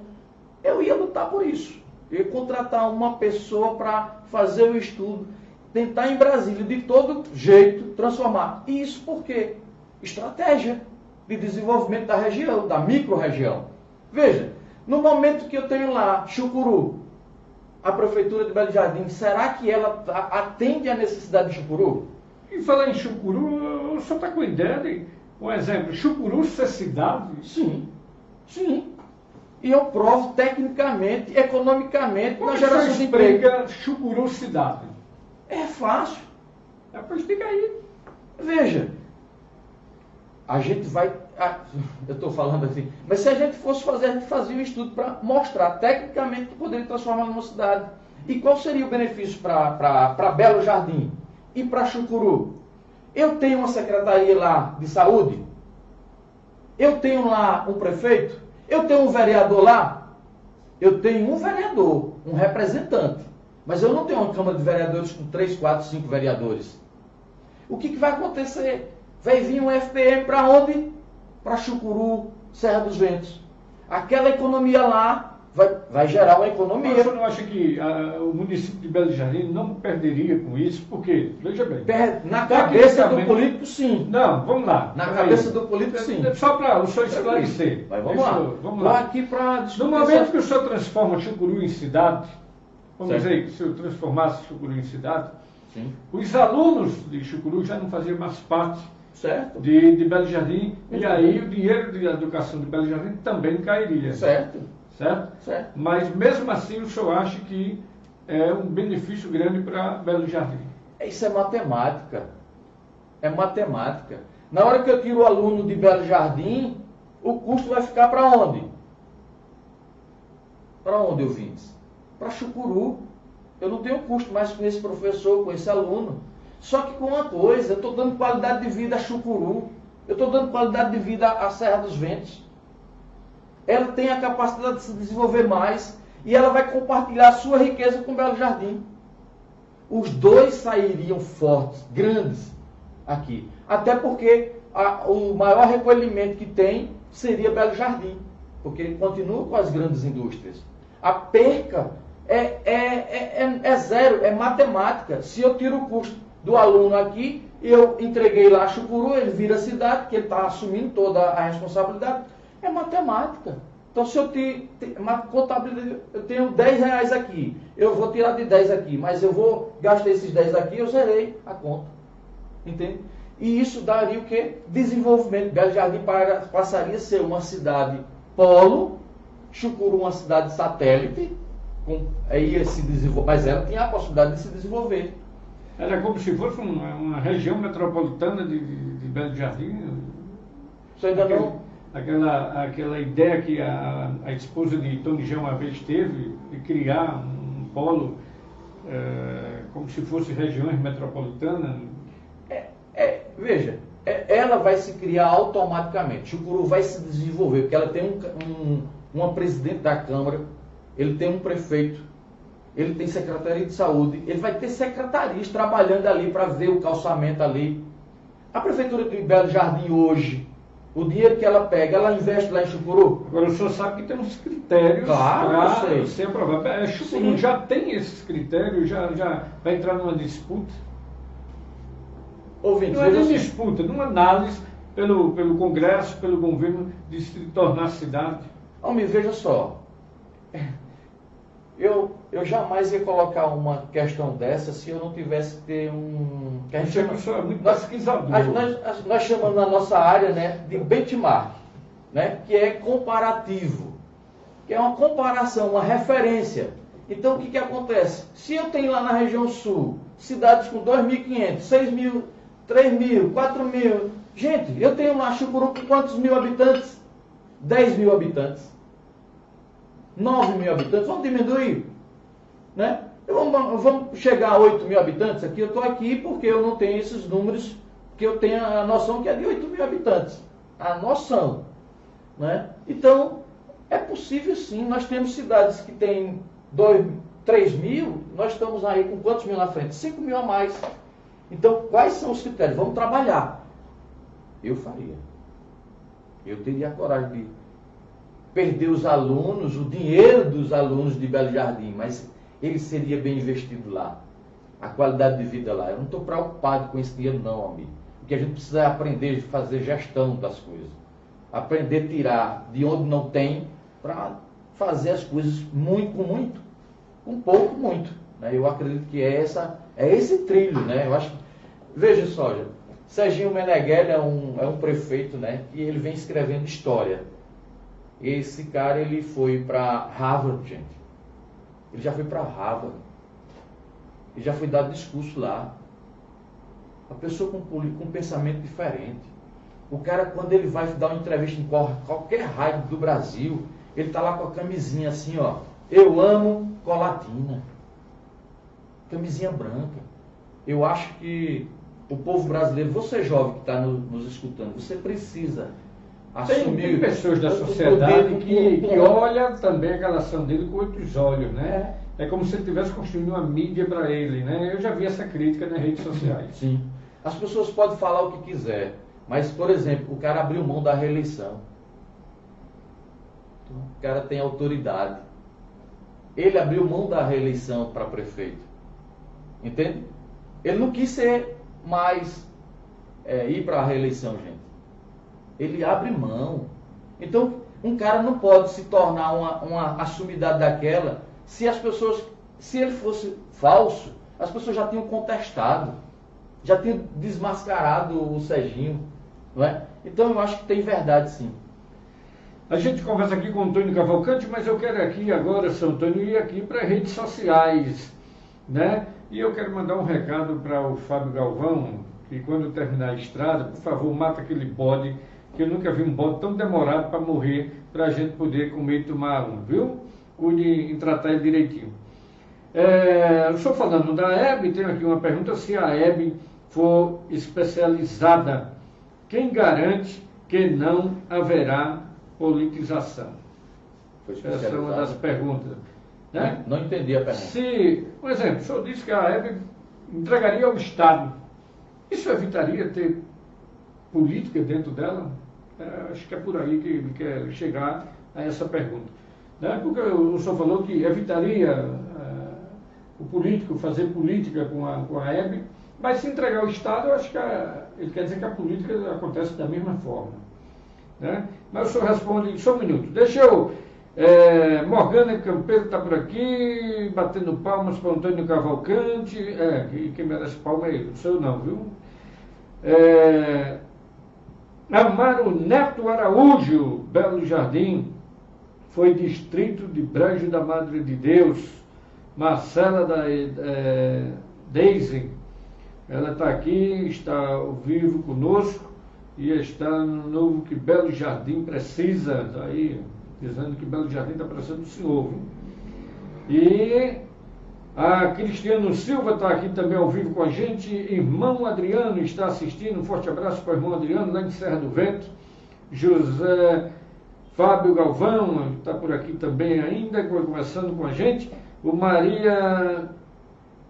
eu ia lutar por isso. Eu ia contratar uma pessoa para fazer o estudo, tentar em Brasília, de todo jeito, transformar. E isso por quê? Estratégia de desenvolvimento da região, da micro-região. Veja, no momento que eu tenho lá Chucuru, a Prefeitura de Belo Jardim, será que ela atende à necessidade de Chucuru? E falar em Chucuru, o senhor está com ideia de, um exemplo, Chucuru ser cidade? Sim, sim. E eu provo tecnicamente, economicamente, como na geração de emprego. Chucuru cidade? É fácil. Pois fica aí. Veja, a gente vai... eu estou falando assim, mas se a gente fosse fazer, a gente fazia um estudo para mostrar tecnicamente que poderia transformar numa cidade. E qual seria o benefício para Belo Jardim e para Chucuru? Eu tenho uma secretaria lá de saúde, eu tenho lá um prefeito, eu tenho um vereador lá, eu tenho um vereador, um representante, mas eu não tenho uma Câmara de Vereadores com 3, 4, 5 vereadores. O que vai acontecer? Vai vir um FPM para onde? Para Chucuru, Serra dos Ventos. Aquela economia lá vai gerar uma economia. Mas você não acha que o município de Belo Jardim não perderia com isso? Porque, veja bem... Na cabeça do político, sim. Não, vamos lá. Na cabeça do político, sim. Só para o senhor esclarecer. Mas vamos lá. Vamos lá. Aqui para no momento que o senhor transforma Chucuru em cidade, vamos certo. dizer que se eu transformasse Chucuru em cidade, sim. Os alunos de Chucuru já não faziam mais parte certo. de Belo Jardim, e aí o dinheiro de educação de Belo Jardim também cairia. Certo. Certo? Certo. Mas mesmo assim o senhor acha que é um benefício grande para Belo Jardim? Isso é matemática. É matemática. Na hora que eu tiro o aluno de Belo Jardim, o custo vai ficar para onde? Para onde, ouvintes? para Chucuru. Eu não tenho custo mais com esse professor, com esse aluno. Só que com uma coisa, eu estou dando qualidade de vida a Chucuru. Eu estou dando qualidade de vida à Serra dos Ventos. Ela tem a capacidade de se desenvolver mais e ela vai compartilhar a sua riqueza com Belo Jardim. Os dois sairiam fortes, grandes aqui. Até porque o maior recolhimento que tem seria Belo Jardim, porque ele continua com as grandes indústrias. A perca é zero, é matemática. Se eu tiro o custo do aluno aqui, eu entreguei lá a Chucuru, ele vira cidade, que ele está assumindo toda a responsabilidade, é matemática. Então, se eu contabilidade, eu tenho 10 reais aqui, eu vou tirar de 10 aqui, mas eu vou gastar esses 10 aqui, eu zerei a conta. Entende? E isso daria o quê? Desenvolvimento. Belo Jardim passaria a ser uma cidade polo, Chucuru uma cidade satélite, aí se desenvolver, mas ela tinha a possibilidade de se desenvolver. Era como se fosse uma região metropolitana de Belo Jardim. Você ainda não... Aquela ideia que a esposa de Tony Jão uma vez teve de criar um polo como se fosse regiões metropolitanas. Veja, ela vai se criar automaticamente. Chucuru vai se desenvolver, porque ela tem uma presidente da Câmara, ele tem um prefeito, ele tem secretaria de saúde, ele vai ter secretarias trabalhando ali para ver o calçamento ali. A prefeitura de Belo Jardim hoje, o dinheiro que ela pega, ela investe lá em Chucuru? Agora o senhor sabe que tem uns critérios para ser aprovado. Chucuru já tem esses critérios, já vai entrar numa disputa. Ouvinte, não é nem disputa, numa análise pelo Congresso, pelo governo, de se tornar cidade. Homem, veja só. Eu jamais ia colocar uma questão dessa se eu não tivesse ter um... Que a gente chama, é muito pesquisador. Nós chamamos na nossa área, né, de benchmark, né, que é comparativo, que é uma comparação, uma referência. Então o que acontece? Se eu tenho lá na região sul cidades com 2.500, 6.000, 3.000, 4.000... Gente, eu tenho lá Chucuru com quantos mil habitantes? 10.000 habitantes. 9.000 habitantes, vamos diminuir, né? Vamos chegar a 8.000 habitantes aqui. Eu estou aqui porque eu não tenho esses números, porque eu tenho a noção que é de 8.000 habitantes. A noção, né? Então, é possível sim. Nós temos cidades que têm 3.000, nós estamos aí com quantos mil na frente? 5.000 a mais. Então, quais são os critérios? Vamos trabalhar. Eu faria. Eu teria a coragem de perder os alunos, o dinheiro dos alunos de Belo Jardim, mas ele seria bem investido lá. A qualidade de vida lá. Eu não estou preocupado com esse dinheiro não, amigo. O que a gente precisa é aprender a fazer gestão das coisas. Aprender a tirar de onde não tem para fazer as coisas muito com muito, com pouco muito. Né? Eu acredito que é esse trilho, né? Eu acho. Veja só, Serginho Meneghelli é um prefeito, né? E ele vem escrevendo história. Esse cara, ele foi para Harvard, gente. Ele já foi para Harvard. Ele já foi dar discurso lá. Uma pessoa com pensamento diferente. O cara, quando ele vai dar uma entrevista em qualquer rádio do Brasil, ele está lá com a camisinha assim, ó. Eu amo Colatina. Camisinha branca. Eu acho que o povo brasileiro, você jovem que está nos escutando, você precisa assumir... Tem pessoas da sociedade que olha também a relação dele com outros olhos, né? É como se ele estivesse construindo uma mídia para ele, né? Eu já vi essa crítica nas redes sociais. Sim. As pessoas podem falar o que quiser, mas, por exemplo, o cara abriu mão da reeleição. O cara tem autoridade. Ele abriu mão da reeleição para prefeito. Entende? Ele não quis ser mais ir para a reeleição, gente. Ele abre mão. Então, um cara não pode se tornar uma assumidade daquela se ele fosse falso, as pessoas já tinham contestado, já tinham desmascarado o Serginho, não é? Então, eu acho que tem verdade, sim. A gente conversa aqui com o Antônio Cavalcante, mas eu quero aqui agora, São Antônio, ir aqui para redes sociais, né? E eu quero mandar um recado para o Fábio Galvão, que quando terminar a estrada, por favor, mata aquele bode, que eu nunca vi um bode tão demorado para morrer, para a gente poder comer e tomar um, viu? Cuide em tratar ele direitinho. Eu estou falando da EB, tem aqui uma pergunta: se a EB for especializada, quem garante que não haverá politização? Foi Essa é uma especializado. das perguntas. Né? Não entendi a pergunta. Se, por exemplo, o senhor disse que a EB entregaria ao Estado, isso evitaria ter política dentro dela? Acho que é por aí que ele quer chegar a essa pergunta. Né? Porque o senhor falou que evitaria o político fazer política com a EB, mas se entregar ao Estado, eu acho que ele quer dizer que a política acontece da mesma forma. Né? Mas o senhor responde, só um minuto, deixa eu... Morgana Campeiro está por aqui, batendo palmas para o Antônio Cavalcante. Quem merece palma é ele, o seu não, viu? Amaro Neto Araújo, Belo Jardim, foi distrito de Brejo da Madre de Deus. Marcela Deise, ela está aqui, está ao vivo conosco e está no novo que Belo Jardim precisa, está aí dizendo que Belo Jardim está precisando do senhor, viu? E a Cristiano Silva está aqui também ao vivo com a gente. Irmão Adriano está assistindo. Um forte abraço para o irmão Adriano, lá em Serra do Vento. José Fábio Galvão está por aqui também ainda, conversando com a gente. O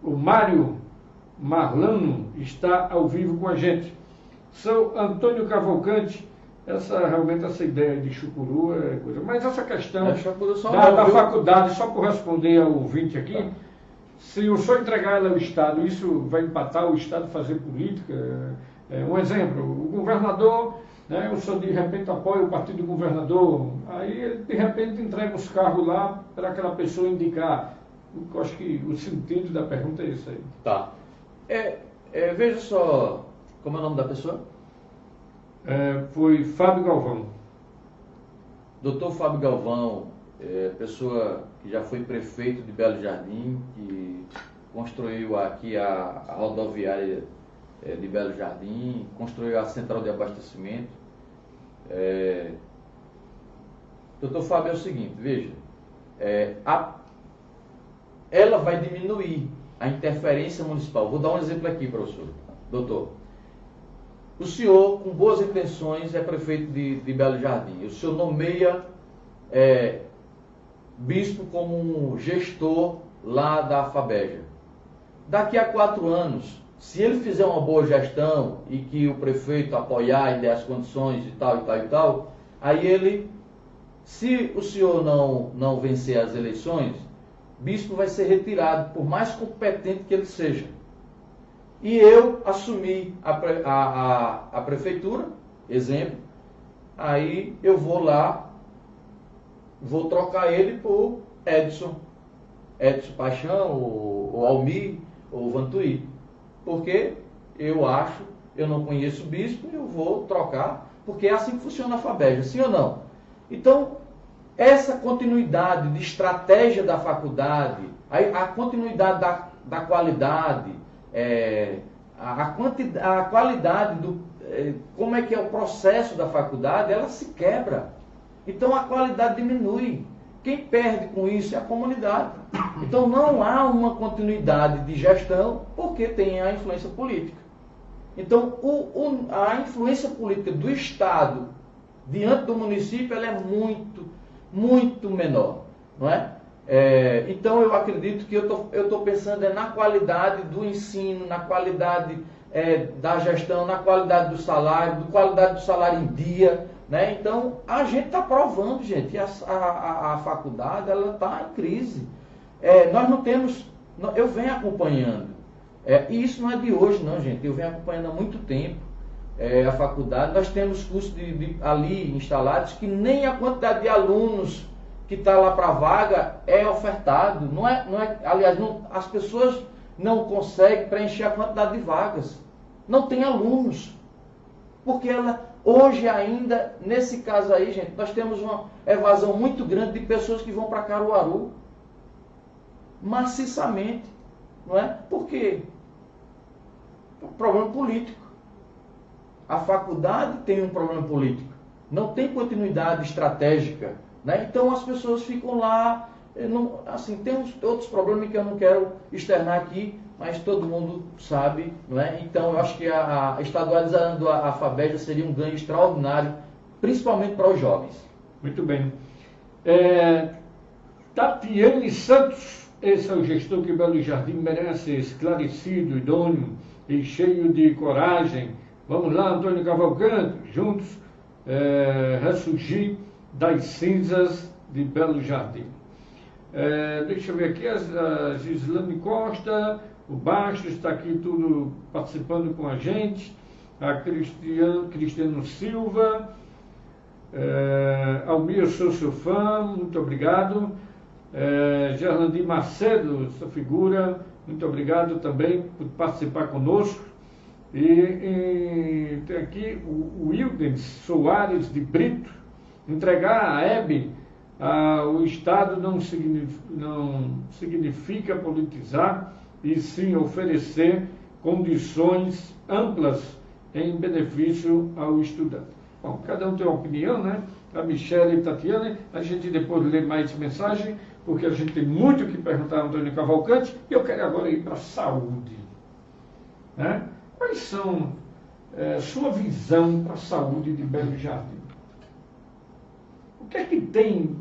Mário Marlano está ao vivo com a gente. São Antônio Cavalcante. Realmente essa ideia de chucuru é coisa. Mas essa questão da faculdade, só por responder ao ouvinte aqui, se o senhor entregar ela ao Estado, isso vai empatar o Estado fazer política? Um exemplo, o governador, né, o senhor de repente apoia o partido do governador, aí ele de repente entrega os carros lá para aquela pessoa indicar. Eu acho que o sentido da pergunta é isso aí. Tá. Veja só, como é o nome da pessoa? Foi Fábio Galvão. Doutor Fábio Galvão, pessoa que já foi prefeito de Belo Jardim, que construiu aqui a rodoviária de Belo Jardim, construiu a central de abastecimento. Doutor Fábio, é o seguinte, veja, ela vai diminuir a interferência municipal. Vou dar um exemplo aqui para o senhor, doutor. O senhor, com boas intenções, é prefeito de Belo Jardim. O senhor nomeia bispo como um gestor lá da FABEJA. Daqui a 4 anos, se ele fizer uma boa gestão e que o prefeito apoiar e der as condições e tal, aí ele, se o senhor não vencer as eleições, bispo vai ser retirado, por mais competente que ele seja. E eu assumi a prefeitura, exemplo, aí eu vou lá, vou trocar ele por Edson Paixão, ou Almir, ou Vantuí. Porque eu não conheço o bispo, eu vou trocar, porque é assim que funciona a FABEJA, sim ou não? Então, essa continuidade de estratégia da faculdade, a continuidade da qualidade, a qualidade como é que é o processo da faculdade, ela se quebra. Então a qualidade diminui. Quem perde com isso é a comunidade. Então não há uma continuidade de gestão porque tem a influência política. Então a influência política do Estado diante do município ela é muito, muito menor, não é? Então eu acredito que eu estou pensando na qualidade do ensino, na qualidade da gestão, na qualidade do salário em dia, né? Então a gente está provando, gente, a faculdade ela está em crise. Nós não temos, eu venho acompanhando, e isso não é de hoje não, gente, eu venho acompanhando há muito tempo a faculdade. Nós temos cursos ali instalados que nem a quantidade de alunos que está lá para a vaga é ofertado. Aliás, as pessoas não conseguem preencher a quantidade de vagas. Não tem alunos. Porque hoje ainda, nesse caso aí, gente, nós temos uma evasão muito grande de pessoas que vão para Caruaru. Maciçamente. Não é? Por quê? É um problema político. A faculdade tem um problema político. Não tem continuidade estratégica. Né? Então as pessoas ficam lá não, assim, tem outros problemas que eu não quero externar aqui, mas todo mundo sabe, não é? Então, eu acho que estadualizando a FABEJA seria um ganho extraordinário, principalmente para os jovens. Muito bem. Tatiane Santos, esse é o gestor que Belo Jardim merece, esclarecido, idôneo e cheio de coragem. Vamos lá, Antônio Cavalcante, juntos ressurgir das cinzas de Belo Jardim. Deixa eu ver aqui, a Gislane Costa, o Bastos está aqui tudo participando com a gente, a Cristiano Silva, Almir, sou seu fã, muito obrigado. Gerlandi Macedo, sua figura, muito obrigado também por participar conosco. E tem aqui o Wildens Soares de Brito, entregar a Hebe. O Estado não significa politizar, e sim oferecer condições amplas em benefício ao estudante. Bom, cada um tem uma opinião, né? A Michele e a Tatiana, a gente depois lê mais mensagem, porque a gente tem muito o que perguntar ao Antônio Cavalcante, e eu quero agora ir para a saúde. Né? Quais são sua visão para a saúde de Belo Jardim? O que é que tem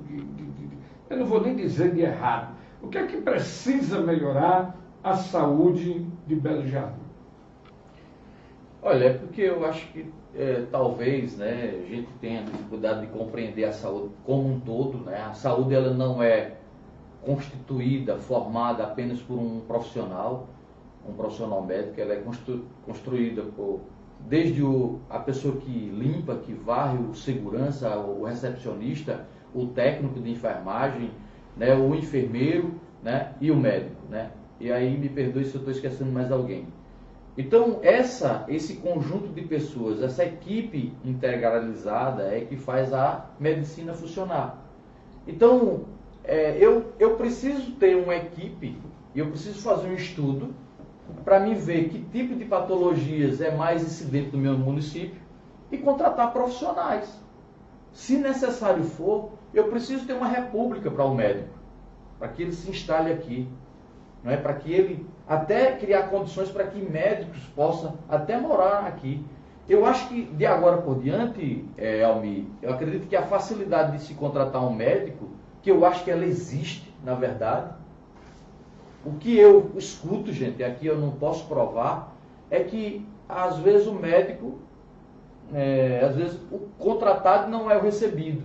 eu não vou nem dizer de errado, o que é que precisa melhorar a saúde de Belo Jardim? Olha, é porque eu acho que talvez, né, a gente tenha dificuldade de compreender a saúde como um todo, né? A saúde ela não é constituída, formada apenas por um profissional médico, ela é construída desde a pessoa que limpa, que varre, o segurança, o recepcionista, o técnico de enfermagem, né, o enfermeiro, né, e o médico, né? E aí me perdoe se eu estou esquecendo mais alguém. Então esse conjunto de pessoas, essa equipe integralizada é que faz a medicina funcionar. Então eu preciso ter uma equipe, eu preciso fazer um estudo para me ver que tipo de patologias é mais incidente no meu município e contratar profissionais. Se necessário for, eu preciso ter uma república para o médico, para que ele se instale aqui, não é? Para que ele até criar condições para que médicos possam até morar aqui. Eu acho que de agora por diante, Almir, eu acredito que a facilidade de se contratar um médico, que eu acho que ela existe, na verdade. O que eu escuto, gente, aqui eu não posso provar, é que às vezes o médico, às vezes o contratado não é o recebido,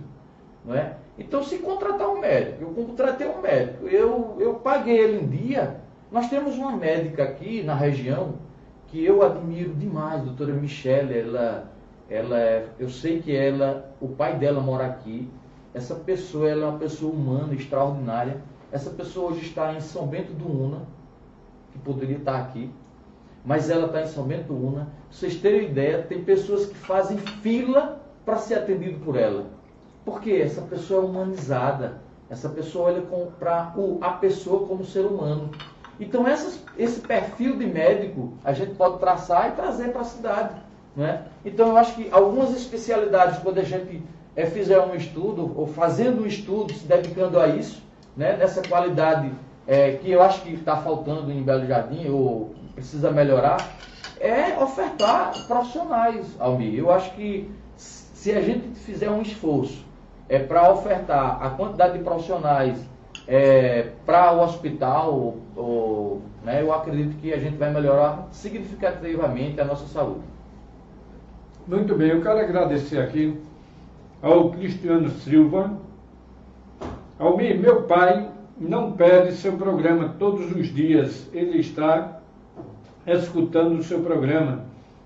não é? Então, se contratar um médico, eu contratei um médico, eu paguei ele em dia. Nós temos uma médica aqui na região que eu admiro demais, doutora Michele, eu sei que o pai dela mora aqui. Essa pessoa, ela é uma pessoa humana, extraordinária. Essa pessoa hoje está em São Bento do Una, que poderia estar aqui, mas ela está em São Bento do Una. Pra vocês terem ideia, tem pessoas que fazem fila para ser atendido por ela. Porque essa pessoa é humanizada, essa pessoa olha para a pessoa como ser humano. Então esse perfil de médico a gente pode traçar e trazer para a cidade, não é? Então eu acho que algumas especialidades, quando a gente fizer um estudo, ou fazendo um estudo, se dedicando a isso, né, nessa qualidade que eu acho que está faltando em Belo Jardim, ou precisa melhorar, é ofertar profissionais, Almir. Eu acho que se a gente fizer um esforço para ofertar a quantidade de profissionais para o hospital, né, eu acredito que a gente vai melhorar significativamente a nossa saúde. Muito bem, eu quero agradecer aqui ao Cristiano Silva. Almir, meu pai não perde seu programa todos os dias, ele está escutando o seu programa.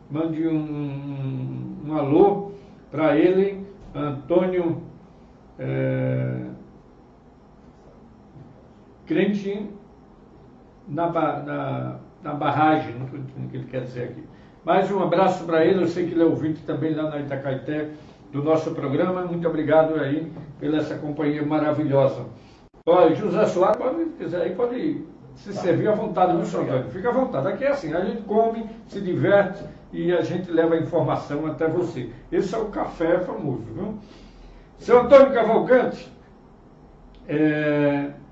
Mande um alô para ele, Antônio crente na barragem, não estou entendendo o que ele quer dizer aqui. Mais um abraço para ele, eu sei que ele é ouvinte também lá na Itacaité do nosso programa. Muito obrigado aí pela essa companhia maravilhosa. Olha, José Soares, pode se servir à vontade, meu senhor Antônio. Fica à vontade. Aqui é assim, a gente come, se diverte e a gente leva a informação até você. Esse é o café famoso, viu? Seu Antônio Cavalcante,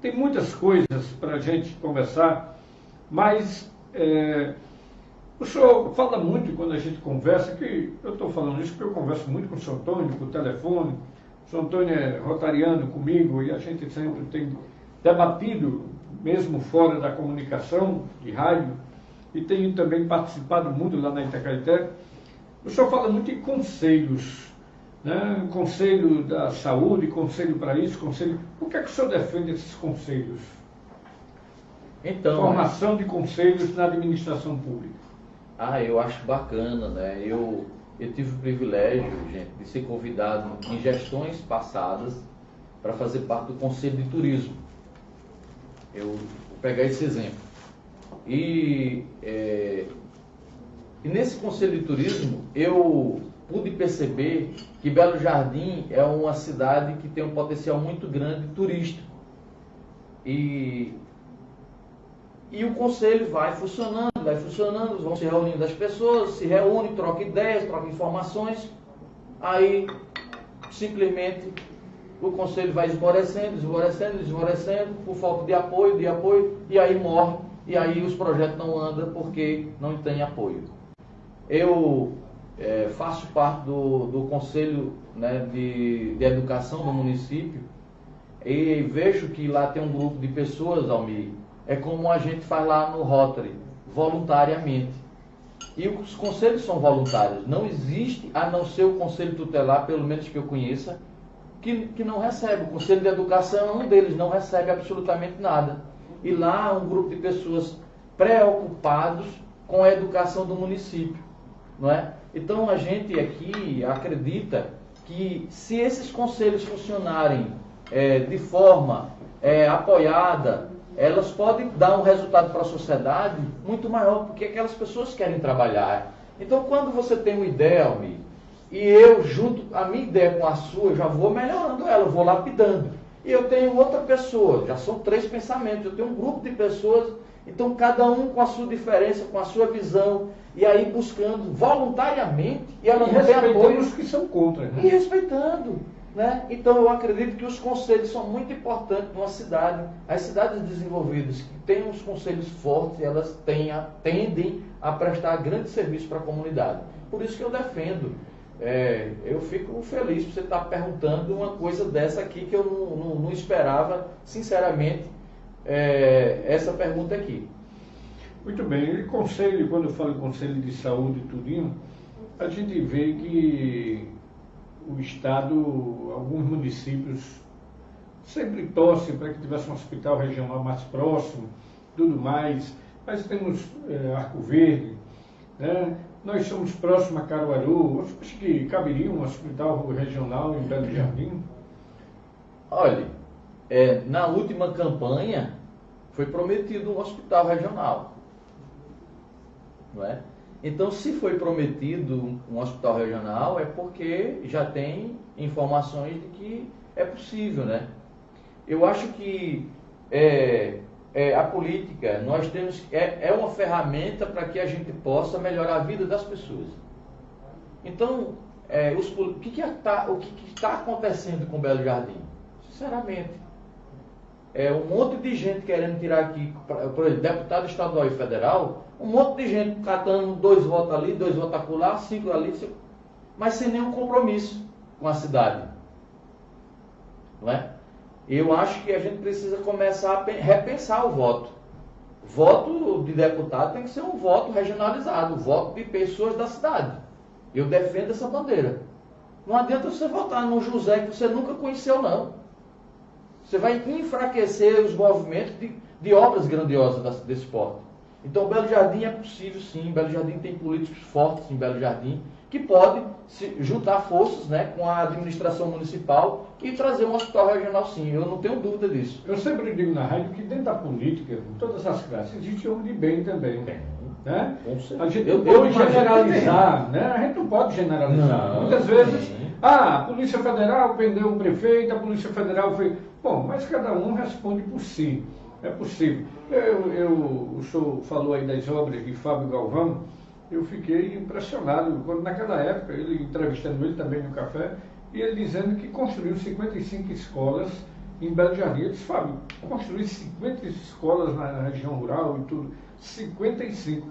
Tem muitas coisas para a gente conversar, mas o senhor fala muito quando a gente conversa, que eu estou falando isso porque eu converso muito com o senhor Antônio, por telefone. O senhor Antônio é rotariano comigo e a gente sempre tem debatido, mesmo fora da comunicação, de rádio, e tenho também participado muito lá na Itacaeté. O senhor fala muito em conselhos, né? Conselho da saúde, conselho para isso, conselho... Por que é que o senhor defende esses conselhos? Então, Formação de conselhos na administração pública. eu acho bacana, né? Eu tive o privilégio, gente, de ser convidado em gestões passadas para fazer parte do Conselho de Turismo. Eu vou pegar esse exemplo. E nesse Conselho de Turismo, eu pude perceber que Belo Jardim é uma cidade que tem um potencial muito grande turístico. E o conselho vai funcionando, vão se reunindo as pessoas, se reúnem, trocam ideias, trocam informações, aí simplesmente o conselho vai esmorecendo, por falta de apoio, e aí morre, e aí os projetos não andam porque não tem apoio. Eu faço parte do Conselho, né, de Educação do município e vejo que lá tem um grupo de pessoas, Almir, é como a gente faz lá no Rotary, voluntariamente. E os conselhos são voluntários. Não existe, a não ser o conselho tutelar, pelo menos que eu conheça, que não recebe. O conselho de educação, um deles não recebe absolutamente nada. E lá há um grupo de pessoas preocupados com a educação do município, não é? Então a gente aqui acredita que se esses conselhos funcionarem de forma apoiada, elas podem dar um resultado para a sociedade muito maior, porque aquelas pessoas querem trabalhar. Então, quando você tem uma ideia, Almir, e eu junto a minha ideia com a sua, eu já vou melhorando ela, eu vou lapidando. E eu tenho outra pessoa, já são 3 pensamentos, eu tenho um grupo de pessoas, então cada um com a sua diferença, com a sua visão, e aí buscando voluntariamente, e ela não tem apoio. Os que são contra, né? E respeitando. Né? Então eu acredito que os conselhos são muito importantes numa cidade. As cidades desenvolvidas que têm os conselhos fortes, elas tendem a prestar grande serviço para a comunidade. Por isso que eu defendo. Eu fico feliz por você estar perguntando uma coisa dessa aqui que eu não esperava, sinceramente, essa pergunta aqui. Muito bem. E conselho, quando eu falo em conselho de saúde e tudinho, a gente vê que o Estado, alguns municípios, sempre torcem para que tivesse um hospital regional mais próximo, tudo mais. Mas temos Arco Verde, né? Nós somos próximos a Caruaru. Acho que caberia um hospital regional em Belo Jardim. Olha, na última campanha foi prometido um hospital regional, não é? Então, se foi prometido um hospital regional, é porque já tem informações de que é possível, né? Eu acho que a política, nós temos, uma ferramenta para que a gente possa melhorar a vida das pessoas. Então, o que está acontecendo com Belo Jardim? Sinceramente, um monte de gente querendo tirar aqui, por exemplo, deputado estadual e federal, um monte de gente catando 2 votos ali, 2 votos acolá, 5 ali, 5, mas sem nenhum compromisso com a cidade. Não é? Eu acho que a gente precisa começar a repensar o voto. Voto de deputado tem que ser um voto regionalizado, voto de pessoas da cidade. Eu defendo essa bandeira. Não adianta você votar num José que você nunca conheceu, não. Você vai enfraquecer os movimentos de obras grandiosas desse porte. Então, Belo Jardim é possível, sim. Belo Jardim tem políticos fortes em Belo Jardim que podem se juntar forças, né, com a administração municipal e trazer um hospital regional, sim. Eu não tenho dúvida disso. Eu sempre digo na rádio que dentro da política, em todas as classes, existe homem de bem também. Né? A gente não pode generalizar, né? A gente não pode generalizar. Não, muitas vezes, sim. A Polícia Federal prendeu um prefeito, a Polícia Federal fez... Bom, mas cada um responde por si. É possível. O senhor falou aí das obras de Fábio Galvão, eu fiquei impressionado, quando naquela época, ele entrevistando ele também no café, e ele dizendo que construiu 55 escolas em Belo Jardim. Eu disse, Fábio, construir 50 escolas na região rural e tudo, 55.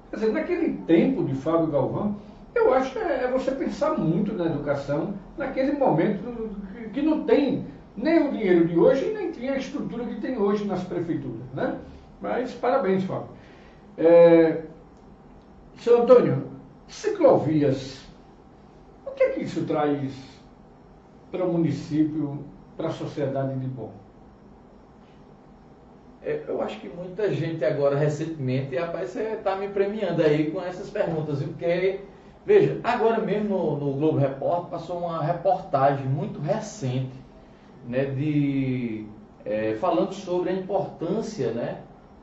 Quer dizer, naquele tempo de Fábio Galvão, eu acho que é você pensar muito na educação, naquele momento que não tem nem o dinheiro de hoje e nem tinha a estrutura que tem hoje nas prefeituras, né? Mas parabéns, Fábio. Seu Antônio, ciclovias, o que é que isso traz para o município, para a sociedade de bom? Eu acho que muita gente agora, recentemente, rapaz, você está me premiando aí com essas perguntas, viu? Porque, veja, agora mesmo no Globo Repórter passou uma reportagem muito recente, né, falando sobre a importância, né?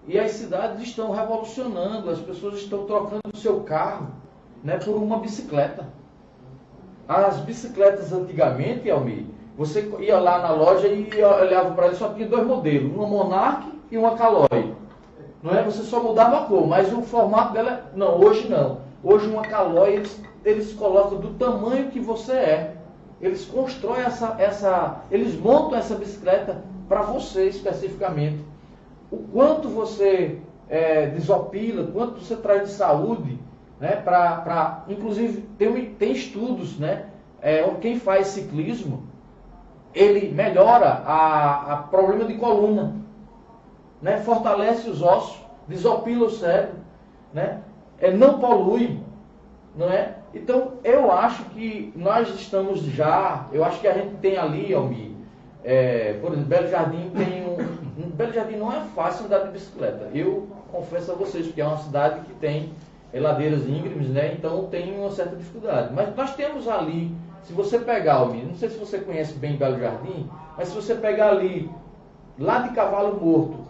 E as cidades estão revolucionando, as pessoas estão trocando o seu carro, né, por uma bicicleta. As bicicletas antigamente, Almir, você ia lá na loja e olhava para ele, só tinha 2 modelos, uma Monarch e uma Caloi. Não é? Você só mudava a cor, mas o formato dela, não, hoje não. Hoje uma Caloi, eles colocam do tamanho que você é. Eles constroem eles montam essa bicicleta para você especificamente. O quanto você desopila, quanto você traz de saúde, né? Inclusive, tem estudos, né? Quem faz ciclismo, ele melhora a problema de coluna, né? Fortalece os ossos, desopila o cérebro, né? Não polui, não é? Então, eu acho que nós estamos eu acho que a gente tem ali, Almir, por exemplo, Belo Jardim Belo Jardim não é fácil andar de bicicleta. Eu confesso a vocês, porque é uma cidade que tem ladeiras íngremes, né? Então tem uma certa dificuldade. Mas nós temos ali, se você pegar, Almir, não sei se você conhece bem Belo Jardim, mas se você pegar ali, lá de Cavalo Morto,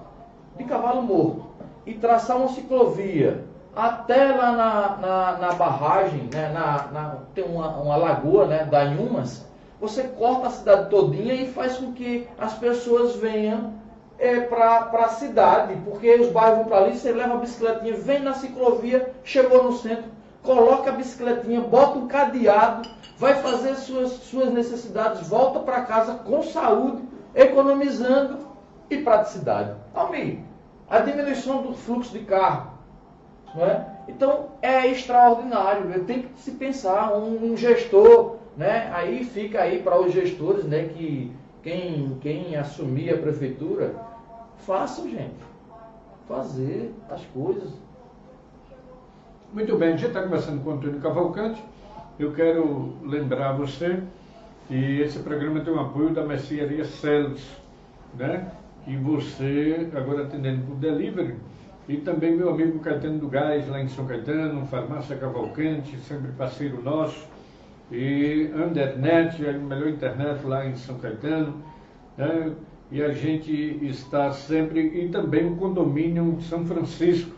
e traçar uma ciclovia até lá na barragem, né? Tem uma lagoa, né, da Inhumas, você corta a cidade todinha e faz com que as pessoas venham para a cidade, porque os bairros vão para ali, você leva a bicicletinha, vem na ciclovia, chegou no centro, coloca a bicicletinha, bota um cadeado, vai fazer suas necessidades, volta para casa com saúde, economizando e praticidade. Almir, a diminuição do fluxo de carro, não é? Então é extraordinário, tem que se pensar, um gestor, né? Aí fica aí para os gestores, né, que quem assumir a prefeitura, façam, gente, fazer as coisas. Muito bem, a gente está conversando com o Antônio Cavalcante. Eu quero lembrar você que esse programa tem um apoio da Mercearia Celos, né? E você agora atendendo por delivery, e também meu amigo Caetano do Gás, lá em São Caetano, Farmácia Cavalcante, sempre parceiro nosso, e Undernet, a melhor internet lá em São Caetano, né? E a gente está sempre, e também o condomínio de São Francisco,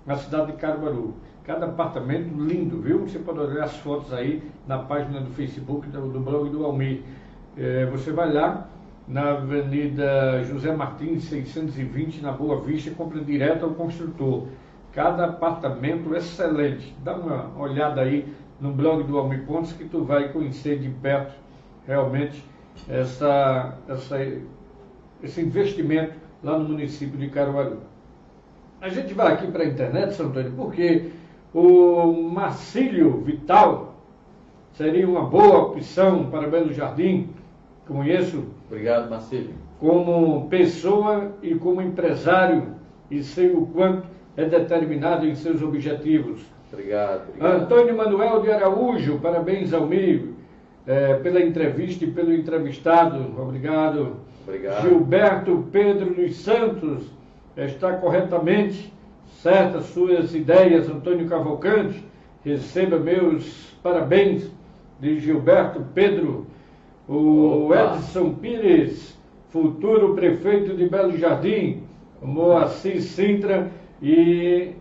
na cidade de Caruaru. Cada apartamento lindo, viu? Você pode olhar as fotos aí na página do Facebook, do blog do Almir. Você vai lá na Avenida José Martins, 620, na Boa Vista, e compra direto ao construtor. Cada apartamento excelente. Dá uma olhada aí no blog do Almir Pontes, que tu vai conhecer de perto realmente esse investimento lá no município de Caruaru. A gente vai aqui para a internet, São Antônio, porque o Marcílio Vital seria uma boa opção para Belo Jardim. Conheço. Obrigado, Marcílio. Como pessoa e como empresário, e sei o quanto é determinado em seus objetivos. Obrigado. Antônio Manuel de Araújo, parabéns ao amigo pela entrevista e pelo entrevistado. Obrigado. Gilberto Pedro dos Santos, está corretamente certas suas ideias, Antônio Cavalcante. Receba meus parabéns de Gilberto Pedro. O Edson Pires, futuro prefeito de Belo Jardim, Moacir Sintra e...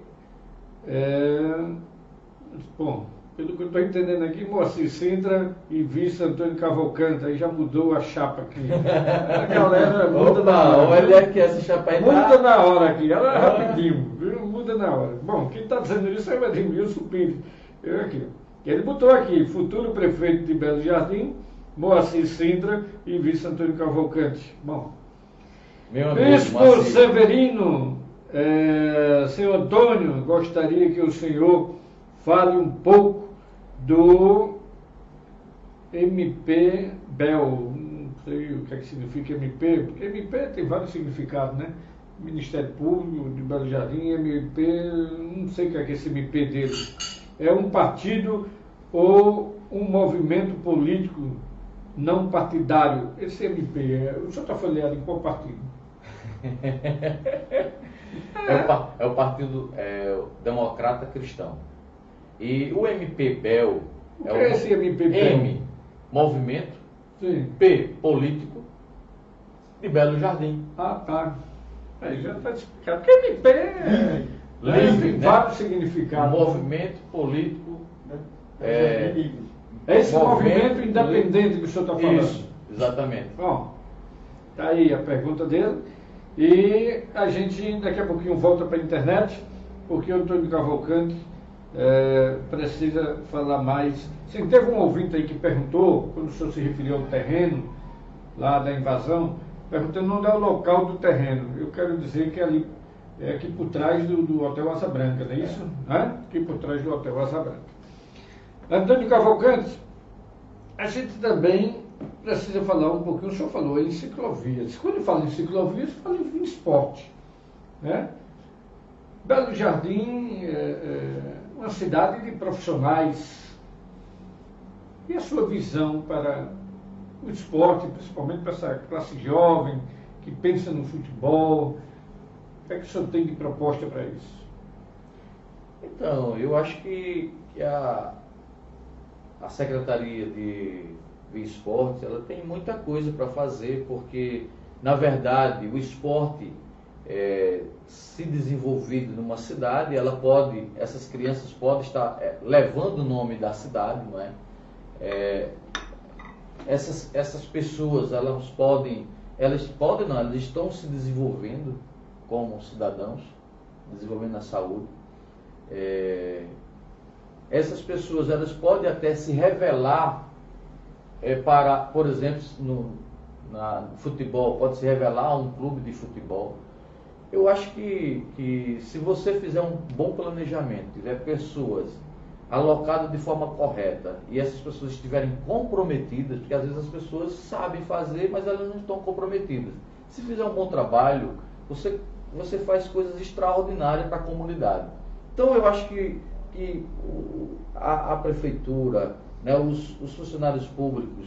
bom, pelo que eu estou entendendo aqui, Moacir Sintra e vice Antônio Cavalcante, aí já mudou a chapa aqui. A galera muda na hora. Olha que essa chapa aí muda na hora aqui, ela é rapidinho, viu? Muda na hora. Bom, quem está dizendo isso é o Edmilson Pires. Ele botou aqui, futuro prefeito de Belo Jardim, Moacir Sindra e vice Antônio Cavalcante. Bom, Meu amigo, Bispo Moacir. Severino, senhor Antônio, gostaria que o senhor fale um pouco do MP Bel. Não sei o que é que significa MP, porque MP tem vários significados, né? Ministério Público de Belo Jardim, MP, não sei o que é esse MP dele. É um partido ou um movimento político não partidário? Esse MP, o senhor está filiado em qual partido? É o Partido Democrata Cristão. E o MP Bel O que é esse MP Bel? M, Movimento, Sim. P, Político, de Belo Jardim. Ah, tá. Aí já está explicado. Porque MP Livre, tem né? vários significados. Movimento Político. É esse movimento independente que o senhor está falando. Isso, exatamente. Bom, tá aí a pergunta dele. E a gente daqui a pouquinho volta para a internet, porque o Antônio Cavalcante precisa falar mais. Sim, teve um ouvinte aí que perguntou, quando o senhor se referiu ao terreno, lá da invasão, perguntando onde é o local do terreno. Eu quero dizer que ali é aqui por trás do Hotel Asa Branca, não é isso? Aqui por trás do Hotel Asa Branca. Antônio Cavalcante, a gente também precisa falar um pouquinho, o senhor falou em ciclovias. Quando fala em ciclovias, fala em esporte, né? Belo Jardim é uma cidade de profissionais. E a sua visão para o esporte, principalmente para essa classe jovem que pensa no futebol? O que é que o senhor tem de proposta para isso? Então, eu acho que a Secretaria de Esporte, ela tem muita coisa para fazer, porque, na verdade, o esporte, se desenvolvido numa cidade, essas crianças podem estar levando o nome da cidade, não é? Essas pessoas, elas estão se desenvolvendo como cidadãos, desenvolvendo a saúde. Essas pessoas, elas podem até se revelar para, por exemplo, no futebol, pode se revelar a um clube de futebol. Eu acho que se você fizer um bom planejamento, tiver pessoas alocadas de forma correta e essas pessoas estiverem comprometidas, porque às vezes as pessoas sabem fazer, mas elas não estão comprometidas. Se fizer um bom trabalho, você faz coisas extraordinárias para a comunidade. Então eu acho que a prefeitura, né, os funcionários públicos,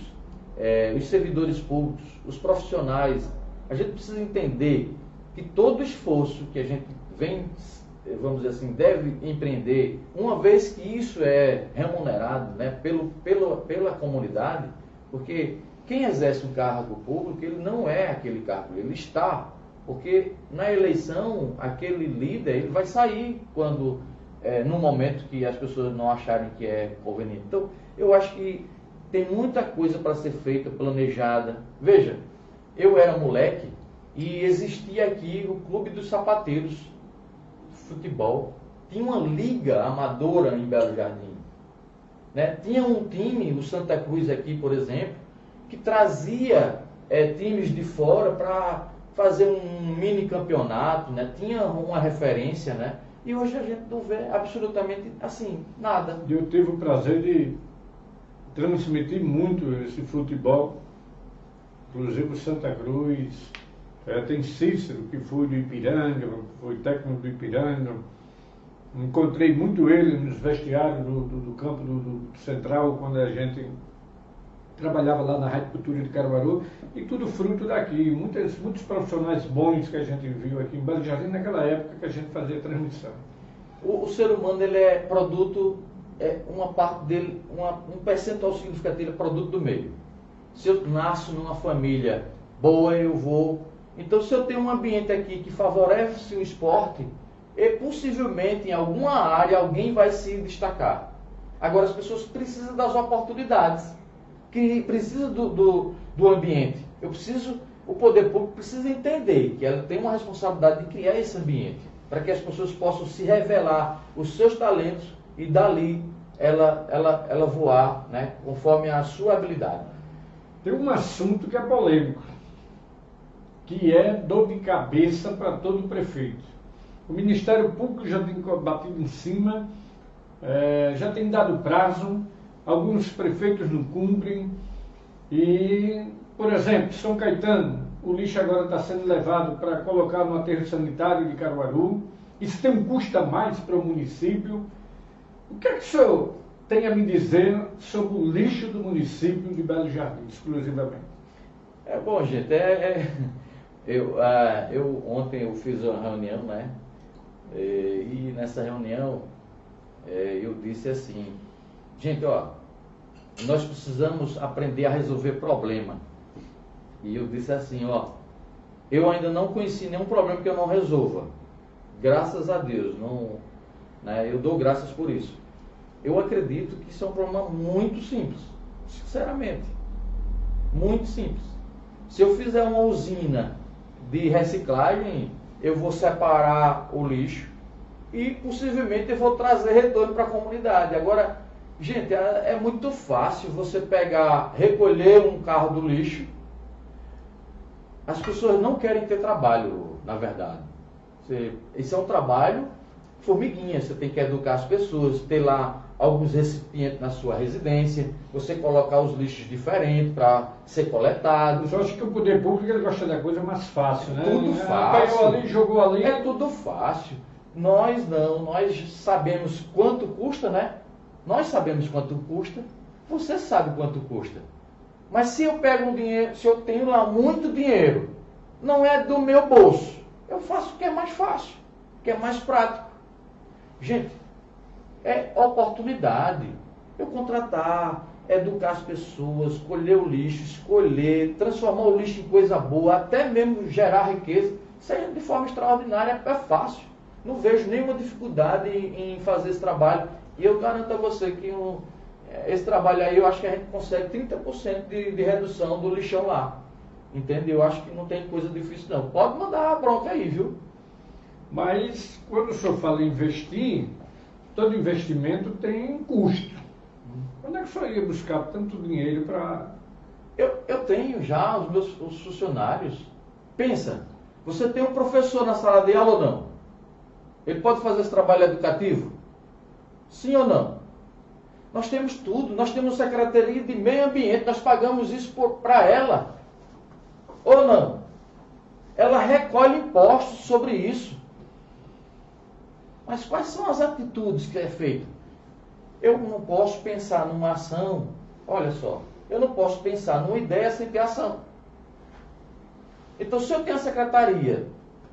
os servidores públicos, os profissionais, a gente precisa entender que todo esforço que a gente vem, vamos dizer assim, deve empreender, uma vez que isso é remunerado, né, pela comunidade, porque quem exerce um cargo público, ele não é aquele cargo, ele está, porque na eleição, aquele líder, ele vai sair quando, no momento que as pessoas não acharem que é conveniente. Então, eu acho que tem muita coisa para ser feita, planejada. Veja, eu era moleque e existia aqui o Clube dos Sapateiros de Futebol. Tinha uma liga amadora em Belo Jardim, né? Tinha um time, o Santa Cruz aqui, por exemplo, que trazia times de fora para fazer um mini campeonato, né? Tinha uma referência, né? E hoje a gente não vê absolutamente assim, nada. Eu tive o prazer de transmitir muito esse futebol, inclusive o Santa Cruz. Tem Cícero, que foi do Ipiranga, foi técnico do Ipiranga. Encontrei muito ele nos vestiários do campo do Central, quando a gente trabalhava lá na Rádio Cultura de Caruaru, e tudo fruto daqui. Muitos profissionais bons que a gente viu aqui em Belo Jardim naquela época que a gente fazia transmissão. O ser humano, ele é produto, uma parte dele, um percentual significativo é produto do meio. Se eu nasço numa família boa, eu vou... Então, se eu tenho um ambiente aqui que favorece o esporte, possivelmente em alguma área alguém vai se destacar. Agora, as pessoas precisam das oportunidades, que precisam do ambiente. O poder público precisa entender que ela tem uma responsabilidade de criar esse ambiente, para que as pessoas possam se revelar os seus talentos e dali ela voar, né, conforme a sua habilidade. Tem um assunto que é polêmico, que é dor de cabeça para todo prefeito. O Ministério Público já tem batido em cima, já tem dado prazo, alguns prefeitos não cumprem. E, por exemplo, São Caetano, o lixo agora está sendo levado para colocar no aterro sanitário de Caruaru. Isso tem um custo a mais para o município. O que é que o senhor tem a me dizer sobre o lixo do município de Belo Jardim, exclusivamente? Bom, gente, ontem eu fiz uma reunião, né? E nessa reunião eu disse assim, gente, ó, nós precisamos aprender a resolver problema. E eu disse assim, ó, eu ainda não conheci nenhum problema que eu não resolva. Graças a Deus, né, eu dou graças por isso. Eu acredito que isso é um problema muito simples, sinceramente, muito simples. Se eu fizer uma usina de reciclagem, eu vou separar o lixo e possivelmente eu vou trazer retorno para a comunidade. Agora, gente, é muito fácil você recolher um carro do lixo. As pessoas não querem ter trabalho, na verdade. Isso é um trabalho formiguinha. Você tem que educar as pessoas, ter lá alguns recipientes na sua residência, você colocar os lixos diferentes para ser coletados. Eu acho que o poder público ele gosta da coisa mais fácil, né? Tudo fácil. Pegou ali, jogou ali. É tudo fácil. Nós sabemos quanto custa, né? Nós sabemos quanto custa, você sabe quanto custa. Mas se eu pego um dinheiro, se eu tenho lá muito dinheiro, não é do meu bolso, eu faço o que é mais fácil, o que é mais prático. Gente, é oportunidade. Eu contratar, educar as pessoas, colher o lixo, escolher, transformar o lixo em coisa boa, até mesmo gerar riqueza, seja de forma extraordinária, é fácil. Não vejo nenhuma dificuldade em fazer esse trabalho. E eu garanto a você que esse trabalho aí, eu acho que a gente consegue 30% de redução do lixão lá. Entende? Eu acho que não tem coisa difícil não. Pode mandar a bronca aí, viu? Mas quando o senhor fala em investir, todo investimento tem custo. Onde é que o senhor ia buscar tanto dinheiro para... Eu tenho já os funcionários. Pensa, você tem um professor na sala de aula ou não? Ele pode fazer esse trabalho educativo? Sim ou não? Nós temos tudo, nós temos Secretaria de Meio Ambiente, nós pagamos isso para ela. Ou não? Ela recolhe impostos sobre isso. Mas quais são as atitudes que é feita? Eu não posso pensar numa ação, olha só, eu não posso pensar numa ideia sem ter ação. Então, se eu tenho a Secretaria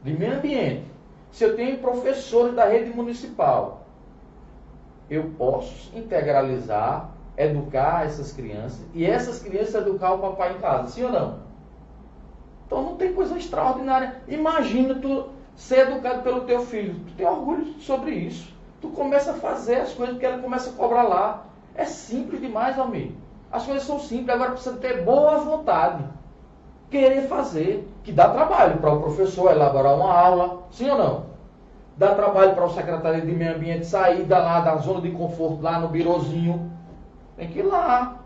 de Meio Ambiente, se eu tenho professores da rede municipal, eu posso integralizar, educar essas crianças, e essas crianças educar o papai em casa, sim ou não? Então não tem coisa extraordinária. Imagina tu ser educado pelo teu filho, tu tem orgulho sobre isso. Tu começa a fazer as coisas que ela começa a cobrar lá. É simples demais, Almir. As coisas são simples, agora precisa ter boa vontade. Querer fazer, que dá trabalho para o professor elaborar uma aula, sim ou não? Dá trabalho para o secretário de Meio Ambiente sair da zona de conforto, lá no birozinho. Tem que ir lá,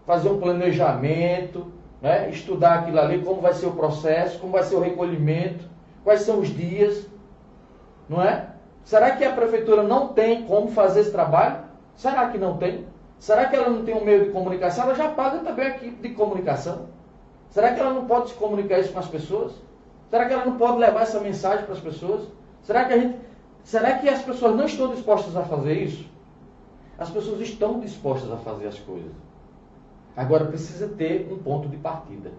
fazer um planejamento, né? Estudar aquilo ali, como vai ser o processo, como vai ser o recolhimento, quais são os dias, não é? Será que a prefeitura não tem como fazer esse trabalho? Será que não tem? Será que ela não tem um meio de comunicação? Ela já paga também a equipe de comunicação. Será que ela não pode se comunicar isso com as pessoas? Será que ela não pode levar essa mensagem para as pessoas? Será que as pessoas não estão dispostas a fazer isso? As pessoas estão dispostas a fazer as coisas. Agora precisa ter um ponto de partida.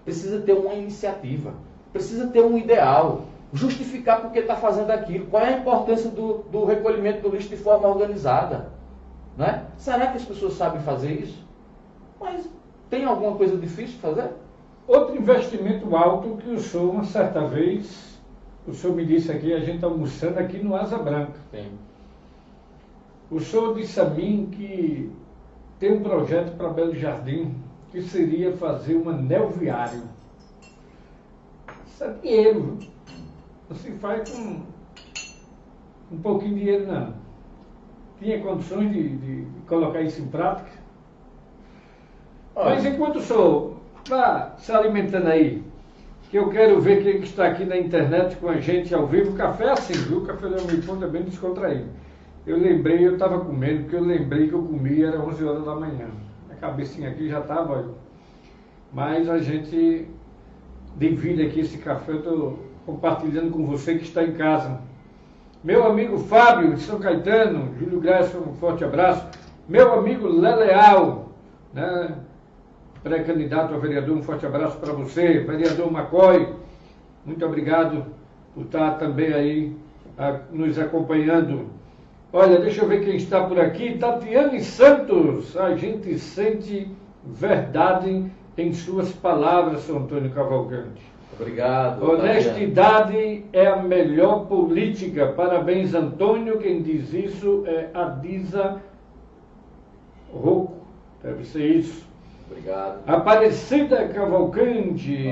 Precisa ter uma iniciativa. Precisa ter um ideal. Justificar por que está fazendo aquilo. Qual é a importância do recolhimento do lixo de forma organizada. Né? Será que as pessoas sabem fazer isso? Mas tem alguma coisa difícil de fazer? Outro investimento alto que o senhor, uma certa vez, o senhor me disse aqui, a gente almoçando aqui no Asa Branca. Sim. O senhor disse a mim que tem um projeto para Belo Jardim que seria fazer um anel viário. Isso é dinheiro. Não se faz com um pouquinho de dinheiro, não. Tinha condições de colocar isso em prática? Olha. Mas enquanto o senhor vá se alimentando aí, que eu quero ver quem está aqui na internet com a gente ao vivo. O café é assim, viu? O café da Meio Ponto é bem descontraído. Eu estava comendo, porque eu lembrei que eu comi, era 11 horas da manhã. A cabecinha aqui já estava, mas a gente divide aqui esse café, eu estou compartilhando com você que está em casa. Meu amigo Fábio de São Caetano, Júlio Graça, um forte abraço. Meu amigo Leleal, né? Pré-candidato a vereador, um forte abraço para você. Vereador McCoy, muito obrigado por estar também aí nos acompanhando. Olha, deixa eu ver quem está por aqui. Tatiane Santos, a gente sente verdade em suas palavras, São Antônio Cavalcante. Obrigado. Honestidade é a melhor política. Parabéns, Antônio. Quem diz isso é a Disa Rocco. Deve ser isso. Obrigado. Aparecida Cavalcante.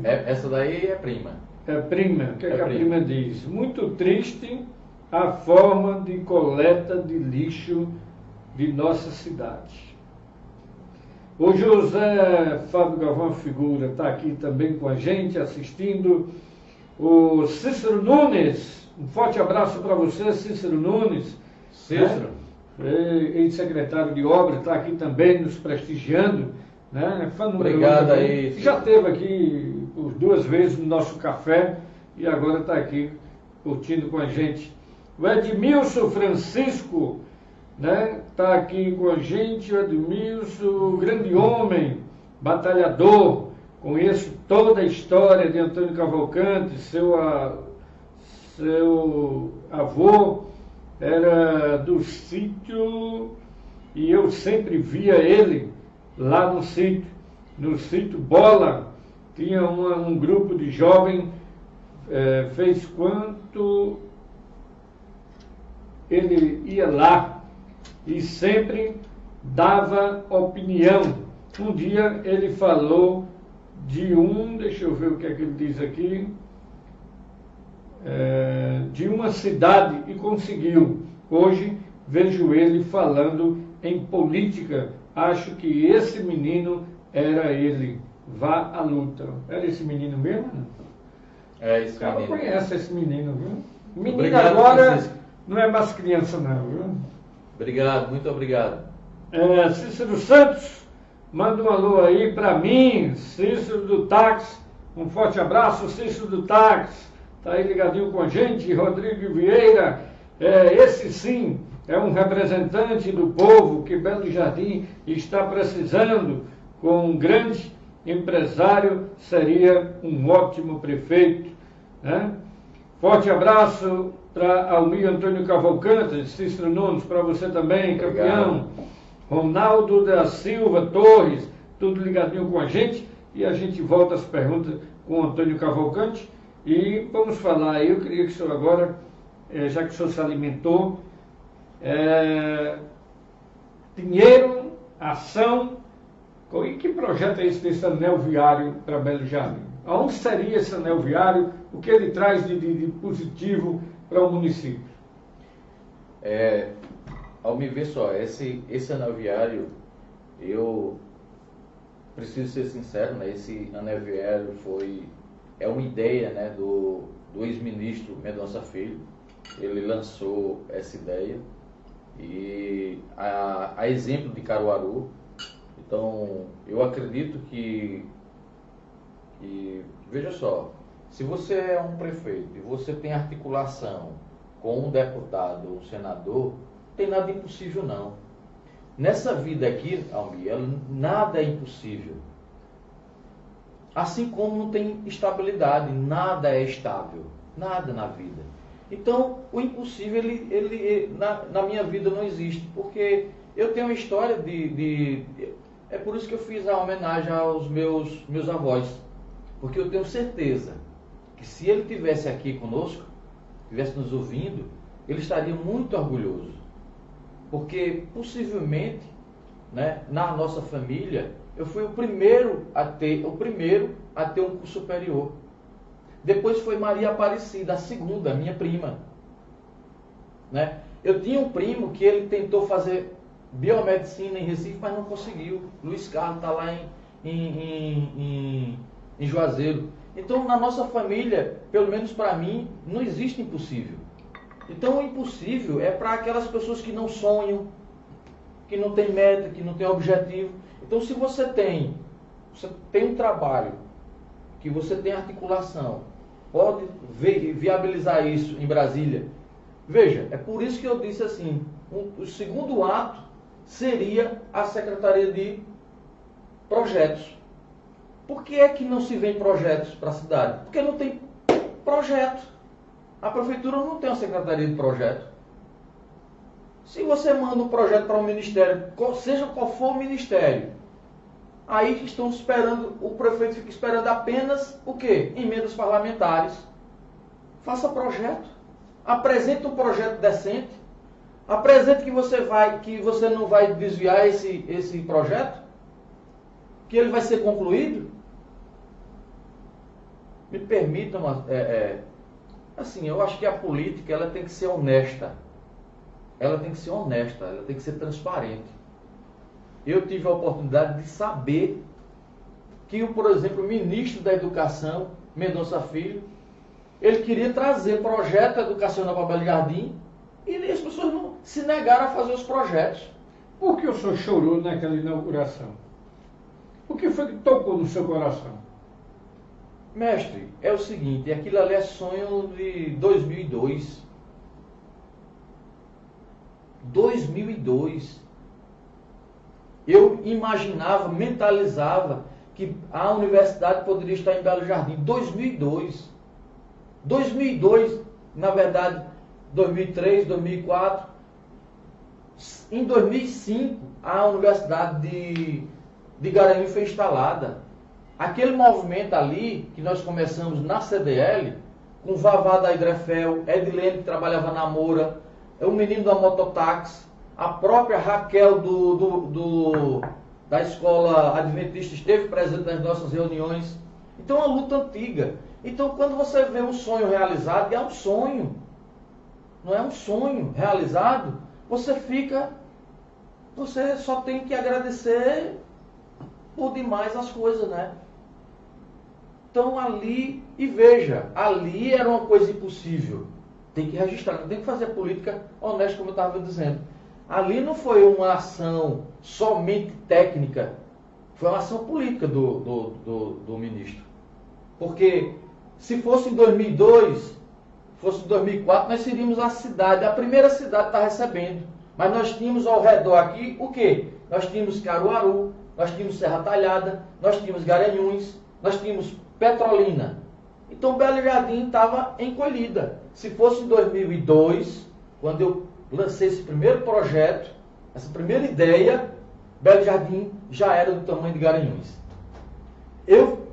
Essa daí é prima. É prima. O que, que a prima. prima diz? Muito triste a forma de coleta de lixo de nossa cidade. O José Fábio Galvão Figura está aqui também com a gente, assistindo. O Cícero Nunes, um forte abraço para você, Cícero Nunes. Cícero. Ex-secretário de Obras, está aqui também nos prestigiando. Né? Obrigado aí. Já esteve aqui por 2 vezes no nosso café e agora está aqui curtindo com a gente. O Edmilson Francisco, né? Está aqui com a gente, o Edmilson, grande homem, batalhador. Conheço toda a história de Antônio Cavalcante. Seu avô era do sítio e eu sempre via ele lá no sítio Bola. Tinha um grupo de jovens, fez quanto ele ia lá e sempre dava opinião. Um dia ele falou de deixa eu ver o que é que ele diz aqui, de uma cidade e conseguiu. Hoje vejo ele falando em política. Acho que esse menino era ele. Vá à luta. Era esse menino mesmo? É esse O cara menino. conhece esse menino, viu? Menino Obrigado, agora Francisco. não é mais criança não, viu? Obrigado, muito obrigado. Cícero Santos, manda um alô aí para mim, Cícero do Táxi. Um forte abraço, Cícero do Táxi. Está aí ligadinho com a gente. Rodrigo Vieira, esse sim é um representante do povo que Belo Jardim está precisando. Com um grande empresário, seria um ótimo prefeito. Né? Forte abraço para Almir Antônio Cavalcante, Cícero Nunes, para você também, campeão. Ronaldo da Silva Torres, tudo ligadinho com a gente. E a gente volta às perguntas com o Antônio Cavalcante. E vamos falar aí, eu queria que o senhor agora, já que o senhor se alimentou, dinheiro, ação, e que projeto é esse desse anel viário para Belo Jardim? Aonde seria esse anel viário? O que ele traz de positivo para o município? Ao me ver só, esse anel viário, eu preciso ser sincero, né? Esse anel viário é uma ideia, né, do ex-ministro Mendonça Filho. Ele lançou essa ideia e a exemplo de Caruaru. Então, eu acredito que veja só, se você é um prefeito e você tem articulação com um deputado ou um senador, não tem nada impossível não. Nessa vida aqui, Almir, nada é impossível. Assim como não tem estabilidade, nada é estável, nada na vida. Então, o impossível, na minha vida não existe, porque eu tenho uma história é por isso que eu fiz a homenagem aos meus avós, porque eu tenho certeza que se ele estivesse aqui conosco, estivesse nos ouvindo, ele estaria muito orgulhoso, porque possivelmente, né, na nossa família, eu fui o primeiro a ter um curso superior. Depois foi Maria Aparecida, a segunda, minha prima. Né? Eu tinha um primo que ele tentou fazer biomedicina em Recife, mas não conseguiu. Luiz Carlos está lá em Juazeiro. Então, na nossa família, pelo menos para mim, não existe impossível. Então, o impossível é para aquelas pessoas que não sonham, que não têm meta, que não têm objetivo. Então, se você tem um trabalho, que você tem articulação, pode viabilizar isso em Brasília. Veja, é por isso que eu disse assim, o segundo ato seria a Secretaria de Projetos. Por que é que não se vê projetos para a cidade? Porque não tem projeto. A prefeitura não tem uma secretaria de projeto. Se você manda um projeto para um ministério, seja qual for o ministério, aí estão esperando, o prefeito fica esperando apenas o quê? Emendas parlamentares. Faça projeto. Apresente um projeto decente. Apresente que você não vai desviar esse projeto, que ele vai ser concluído. Me permitam, assim, eu acho que a política ela tem que ser honesta. Ela tem que ser honesta, ela tem que ser transparente. Eu tive a oportunidade de saber que, por exemplo, o ministro da Educação, Mendonça Filho, ele queria trazer projeto educacional para Belo Jardim e as pessoas não se negaram a fazer os projetos. Por que o senhor chorou naquela inauguração? O que foi que tocou no seu coração? Mestre, é o seguinte, aquilo ali é sonho de 2002. 2002. Eu imaginava, mentalizava que a universidade poderia estar em Belo Jardim. 2002. 2002, na verdade, 2003, 2004. Em 2005, a Universidade de Garanhuns foi instalada. Aquele movimento ali, que nós começamos na CDL, com o Vavá da Hidrefel, Edilene, que trabalhava na Moura, o menino da mototáxi, a própria Raquel da escola adventista esteve presente nas nossas reuniões. Então é uma luta antiga. Então quando você vê um sonho realizado, é um sonho. Não é um sonho realizado, você só tem que agradecer por demais as coisas, né? Então ali, e veja, ali era uma coisa impossível. Tem que registrar, tem que fazer política honesta, como eu estava dizendo. Ali não foi uma ação somente técnica, foi uma ação política do ministro. Porque se fosse em 2002, fosse em 2004, nós seríamos a primeira cidade a estar recebendo. Mas nós tínhamos ao redor aqui o quê? Nós tínhamos Caruaru, nós tínhamos Serra Talhada, nós tínhamos Garanhuns, nós tínhamos Petrolina. Então Belo Jardim estava encolhida. Se fosse em 2002, quando eu lancei esse primeiro projeto, essa primeira ideia, Belo Jardim já era do tamanho de Garanhuns. Eu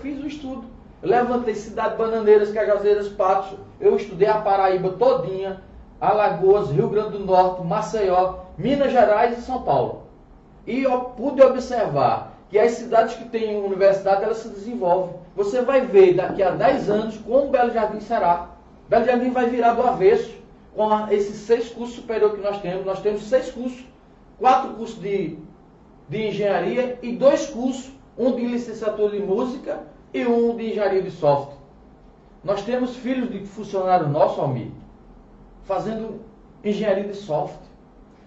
fiz o estudo. Eu levantei Cidade Bananeiras, Cajazeiras, Patos. Eu estudei a Paraíba todinha, Alagoas, Rio Grande do Norte, Maceió, Minas Gerais e São Paulo. E eu pude observar que as cidades que têm universidade, elas se desenvolvem. Você vai ver daqui a 10 anos como Belo Jardim será. Belo Jardim vai virar do avesso com esses 6 cursos superiores que nós temos. Nós temos 6 cursos, 4 cursos de engenharia e 2 cursos, um de licenciatura de música e um de engenharia de software. Nós temos filhos de funcionário nosso, Almir, fazendo engenharia de software,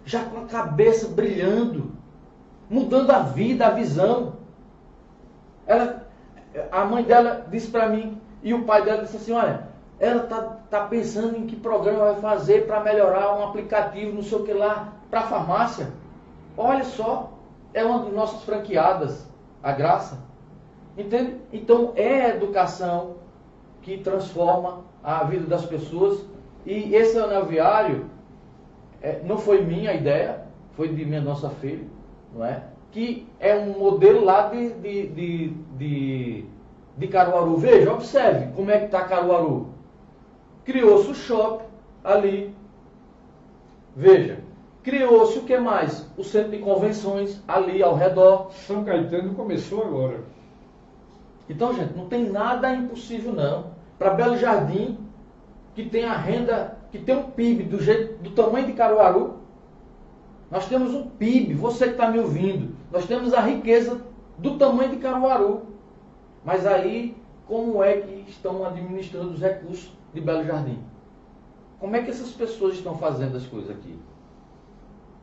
já com a cabeça brilhando, mudando a vida, a visão. A mãe dela disse para mim, e o pai dela disse assim, olha, ela tá pensando em que programa vai fazer para melhorar um aplicativo, não sei o que lá, para a farmácia. Olha só, é uma das nossas franqueadas, a Graça. Entende? Então é a educação que transforma a vida das pessoas. E esse anaviário não foi minha ideia, foi de Mendonça Filho, não é? Que é um modelo lá de Caruaru. Veja, observe como é que está Caruaru. Criou-se o shopping ali. Veja, criou-se o que mais? O centro de convenções ali ao redor. São Caetano começou agora. Então, gente, não tem nada impossível não. Para Belo Jardim, que tem a renda, que tem um PIB do tamanho de Caruaru, nós temos um PIB, você que está me ouvindo, nós temos a riqueza do tamanho de Caruaru. Mas aí, como é que estão administrando os recursos de Belo Jardim? Como é que essas pessoas estão fazendo as coisas aqui?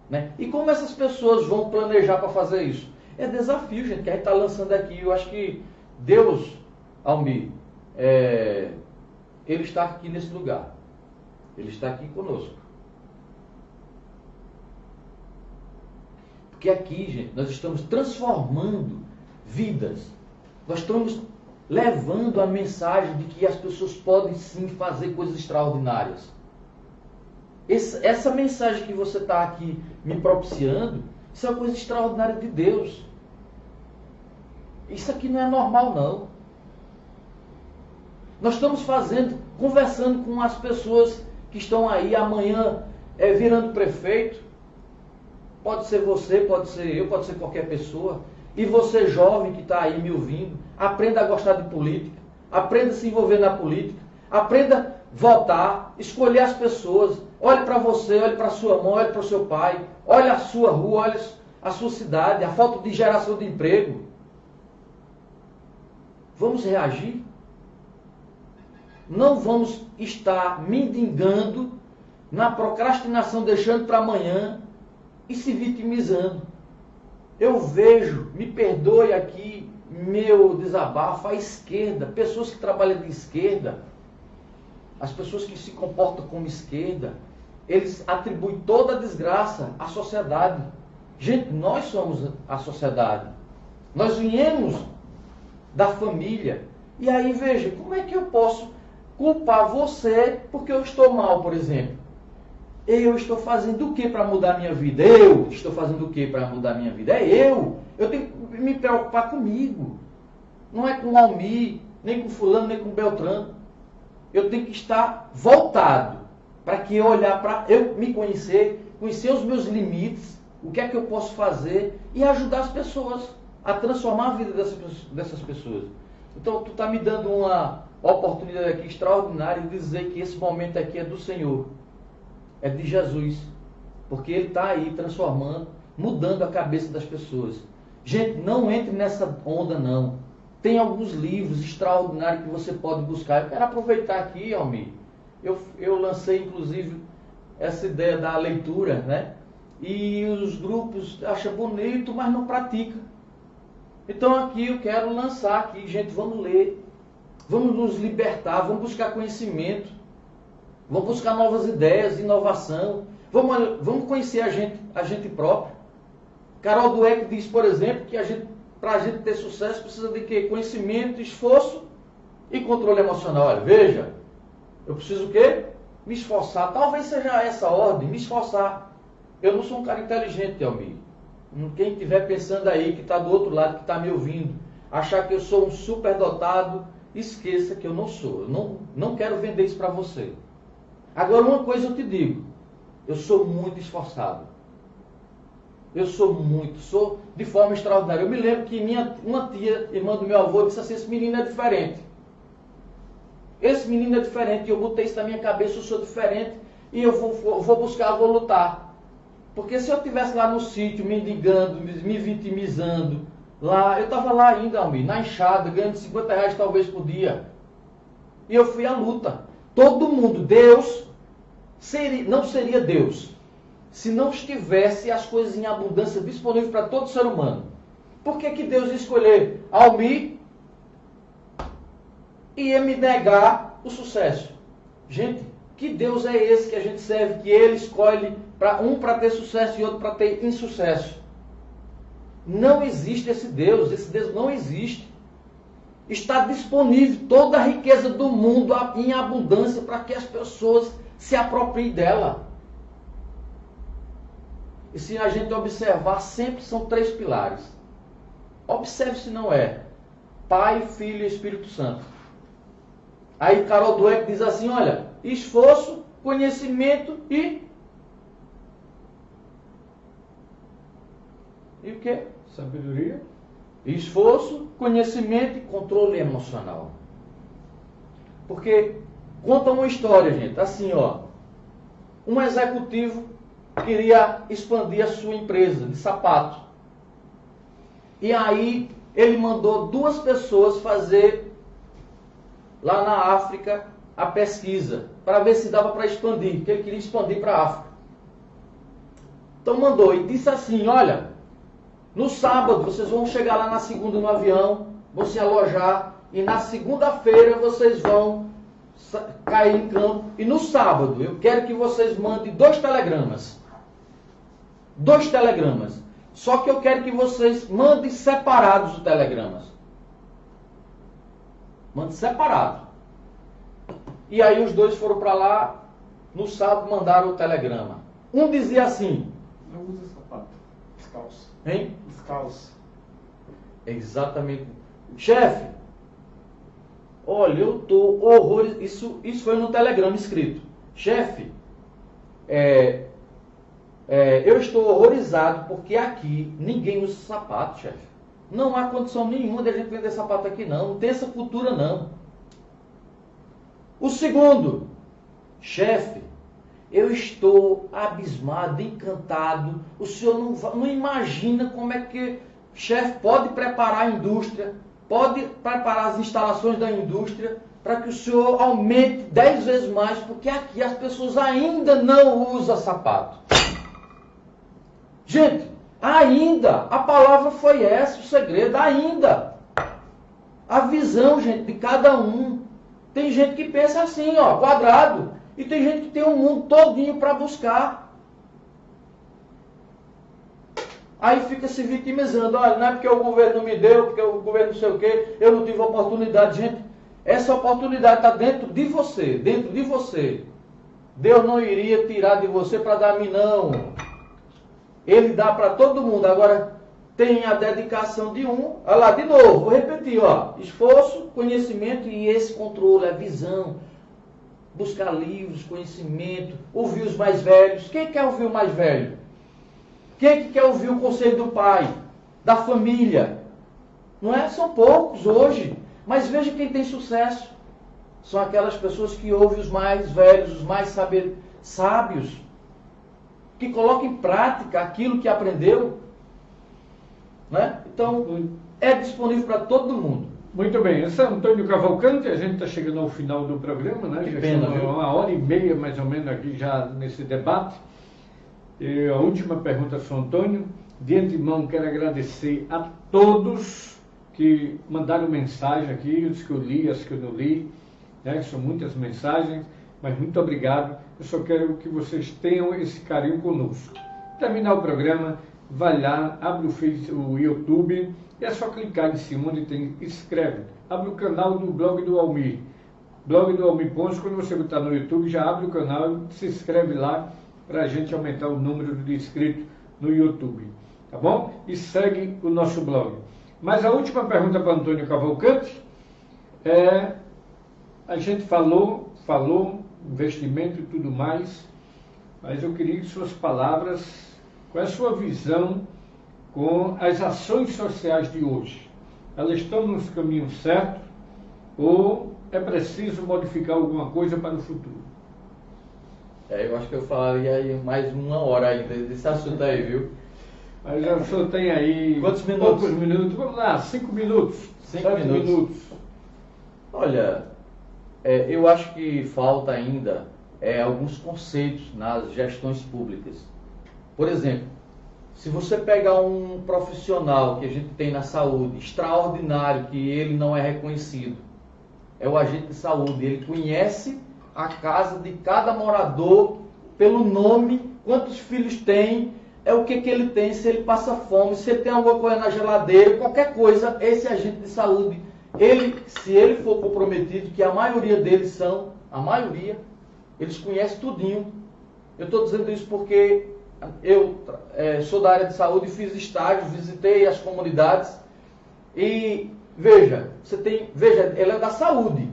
Né? E como essas pessoas vão planejar para fazer isso? É desafio, gente, que a gente está lançando aqui. Eu acho que Deus, Almir, Ele está aqui nesse lugar. Ele está aqui conosco. Porque aqui, gente, nós estamos transformando vidas. Nós estamos levando a mensagem de que as pessoas podem sim fazer coisas extraordinárias. Essa mensagem que você está aqui me propiciando, isso é uma coisa extraordinária de Deus. Isso aqui não é normal, não. Nós estamos conversando com as pessoas que estão aí amanhã virando prefeito. Pode ser você, pode ser eu, pode ser qualquer pessoa. E você jovem que está aí me ouvindo, aprenda a gostar de política, aprenda a se envolver na política, aprenda a votar, escolher as pessoas. Olhe para você, olhe para sua mãe, olhe para o seu pai, olhe a sua rua, olhe a sua cidade, a falta de geração de emprego. Vamos reagir? Não vamos estar mendigando na procrastinação, deixando para amanhã e se vitimizando. Eu vejo, me perdoe aqui, meu desabafo, a esquerda, pessoas que trabalham de esquerda, as pessoas que se comportam como esquerda, eles atribuem toda a desgraça à sociedade. Gente, nós somos a sociedade. Nós viemos da família. E aí, veja, como é que eu posso culpar você porque eu estou mal, por exemplo? Eu estou fazendo o que para mudar a minha vida? Eu estou fazendo o que para mudar a minha vida? É eu. Eu tenho que me preocupar comigo. Não é com o Almir, nem com fulano, nem com Beltrano. Eu tenho que estar voltado para que eu olhar para eu me conhecer os meus limites, o que é que eu posso fazer e ajudar as pessoas a transformar a vida dessas pessoas. Então, tu está me dando uma oportunidade aqui extraordinária de dizer que esse momento aqui é do Senhor. É de Jesus. Porque Ele está aí transformando, mudando a cabeça das pessoas. Gente, não entre nessa onda, não. Tem alguns livros extraordinários que você pode buscar. Eu quero aproveitar aqui, Almir. Eu lancei, inclusive, essa ideia da leitura, né? E os grupos acham bonito, mas não praticam. Então aqui eu quero lançar aqui, gente, vamos ler. Vamos nos libertar, vamos buscar conhecimento. Vamos buscar novas ideias, inovação. Vamos conhecer a gente própria. Carol Dweck diz, por exemplo, que para a gente ter sucesso precisa de quê? Conhecimento, esforço e controle emocional. Olha, veja, eu preciso o quê? Me esforçar. Talvez seja essa a ordem, me esforçar. Eu não sou um cara inteligente, Almir. Quem estiver pensando aí, que está do outro lado, que está me ouvindo, achar que eu sou um superdotado, esqueça que eu não sou. Eu não quero vender isso para você. Agora, uma coisa eu te digo. Eu sou muito esforçado. Eu sou de forma extraordinária. Eu me lembro que uma tia, irmã do meu avô, disse assim, esse menino é diferente. Esse menino é diferente. E eu botei isso na minha cabeça, eu sou diferente. E eu vou buscar, vou lutar. Porque se eu estivesse lá no sítio, mendigando, me vitimizando, lá, eu estava lá ainda, Almir, na enxada, ganhando R$50 talvez por dia. E eu fui à luta. Todo mundo, Deus, não seria Deus se não estivesse as coisas em abundância disponíveis para todo ser humano. Por que Deus ia escolher Almir e ia me negar o sucesso? Gente, que Deus é esse que a gente serve, que Ele escolhe para ter sucesso e outro para ter insucesso? Não existe esse Deus não existe. Está disponível toda a riqueza do mundo em abundância para que as pessoas se apropriem dela. E se a gente observar, sempre são 3 pilares. Observe se não é. Pai, Filho e Espírito Santo. Aí Carol Dweck diz assim, olha, esforço, conhecimento e o quê? Sabedoria. Esforço, conhecimento e controle emocional. Porque conta uma história, gente, assim, ó. Um executivo queria expandir a sua empresa de sapato. E aí ele mandou 2 pessoas fazer lá na África a pesquisa, para ver se dava para expandir, porque ele queria expandir para a África. Então mandou e disse assim, olha, no sábado vocês vão chegar lá na segunda no avião, vão se alojar, e na segunda-feira vocês vão cair em campo, e no sábado eu quero que vocês mandem 2 telegramas. 2 telegramas. Só que eu quero que vocês mandem separados os telegramas. Mandem separados. E aí os 2 foram para lá, no sábado mandaram o telegrama. Um dizia assim... Não usa sapato. Descalço. Hein? Descalço. Exatamente. Chefe, olha, eu estou horrorizado. Isso foi no telegrama escrito. Chefe, eu estou horrorizado porque aqui ninguém usa sapato, chefe. Não há condição nenhuma de a gente vender sapato aqui não. Não tem essa cultura não. O segundo, chefe, eu estou abismado, encantado. O senhor não imagina como é que chefe pode preparar a indústria, pode preparar as instalações da indústria para que o senhor aumente 10 vezes mais, porque aqui as pessoas ainda não usam sapato. Gente, ainda, a palavra foi essa, o segredo, ainda. A visão, gente, de cada um. Tem gente que pensa assim, ó, quadrado, e tem gente que tem um mundo todinho para buscar. Aí fica se vitimizando, olha, não é porque o governo me deu, porque o governo não sei o quê, eu não tive oportunidade. Gente, essa oportunidade está dentro de você, dentro de você. Deus não iria tirar de você para dar a mim, não. Ele dá para todo mundo. Agora, tem a dedicação de um. Olha lá, de novo, vou repetir, ó. Esforço, conhecimento e esse controle, a visão. Buscar livros, conhecimento, ouvir os mais velhos. Quem quer ouvir o mais velho? Quem que quer ouvir o conselho do pai, da família? Não é? São poucos hoje. Mas veja quem tem sucesso. São aquelas pessoas que ouvem os mais velhos, os mais sábios, que colocam em prática aquilo que aprendeu. Né? Então, é disponível para todo mundo. Muito bem, esse é Antônio Cavalcante, a gente está chegando ao final do programa, né? Já pena, estamos 1h30 mais ou menos aqui já nesse debate. E a última pergunta, São Antônio. De antemão, quero agradecer a todos que mandaram mensagem aqui, os que eu li, as que eu não li, né? São muitas mensagens, mas muito obrigado. Eu só quero que vocês tenham esse carinho conosco. Terminar o programa, vai lá, abre o YouTube, e é só clicar em cima onde tem inscreve. Abre o canal do blog do Almir. Blog do Almir Pontes, quando você está no YouTube, já abre o canal e se inscreve lá para a gente aumentar o número de inscritos no YouTube. Tá bom? E segue o nosso blog. Mas a última pergunta para Antônio Cavalcante a gente falou, investimento e tudo mais, mas eu queria que suas palavras, qual é a sua visão com as ações sociais de hoje? Elas estão nos caminhos certos ou é preciso modificar alguma coisa para o futuro? Eu acho que eu falaria aí mais 1 hora ainda desse assunto aí, viu? Mas o senhor tem aí... Quantos minutos? Poucos minutos. Vamos lá, 5 minutos. 5 minutos. Olha, eu acho que falta ainda alguns conceitos nas gestões públicas. Por exemplo, se você pegar um profissional que a gente tem na saúde, extraordinário, que ele não é reconhecido, é o agente de saúde, ele conhece a casa de cada morador pelo nome, quantos filhos tem, o que ele tem, se ele passa fome, se ele tem alguma coisa na geladeira, qualquer coisa, esse agente de saúde, se ele for comprometido, que a maioria deles são, eles conhecem tudinho. Eu estou dizendo isso porque eu sou da área de saúde, fiz estágios, visitei as comunidades e veja, ele é da saúde,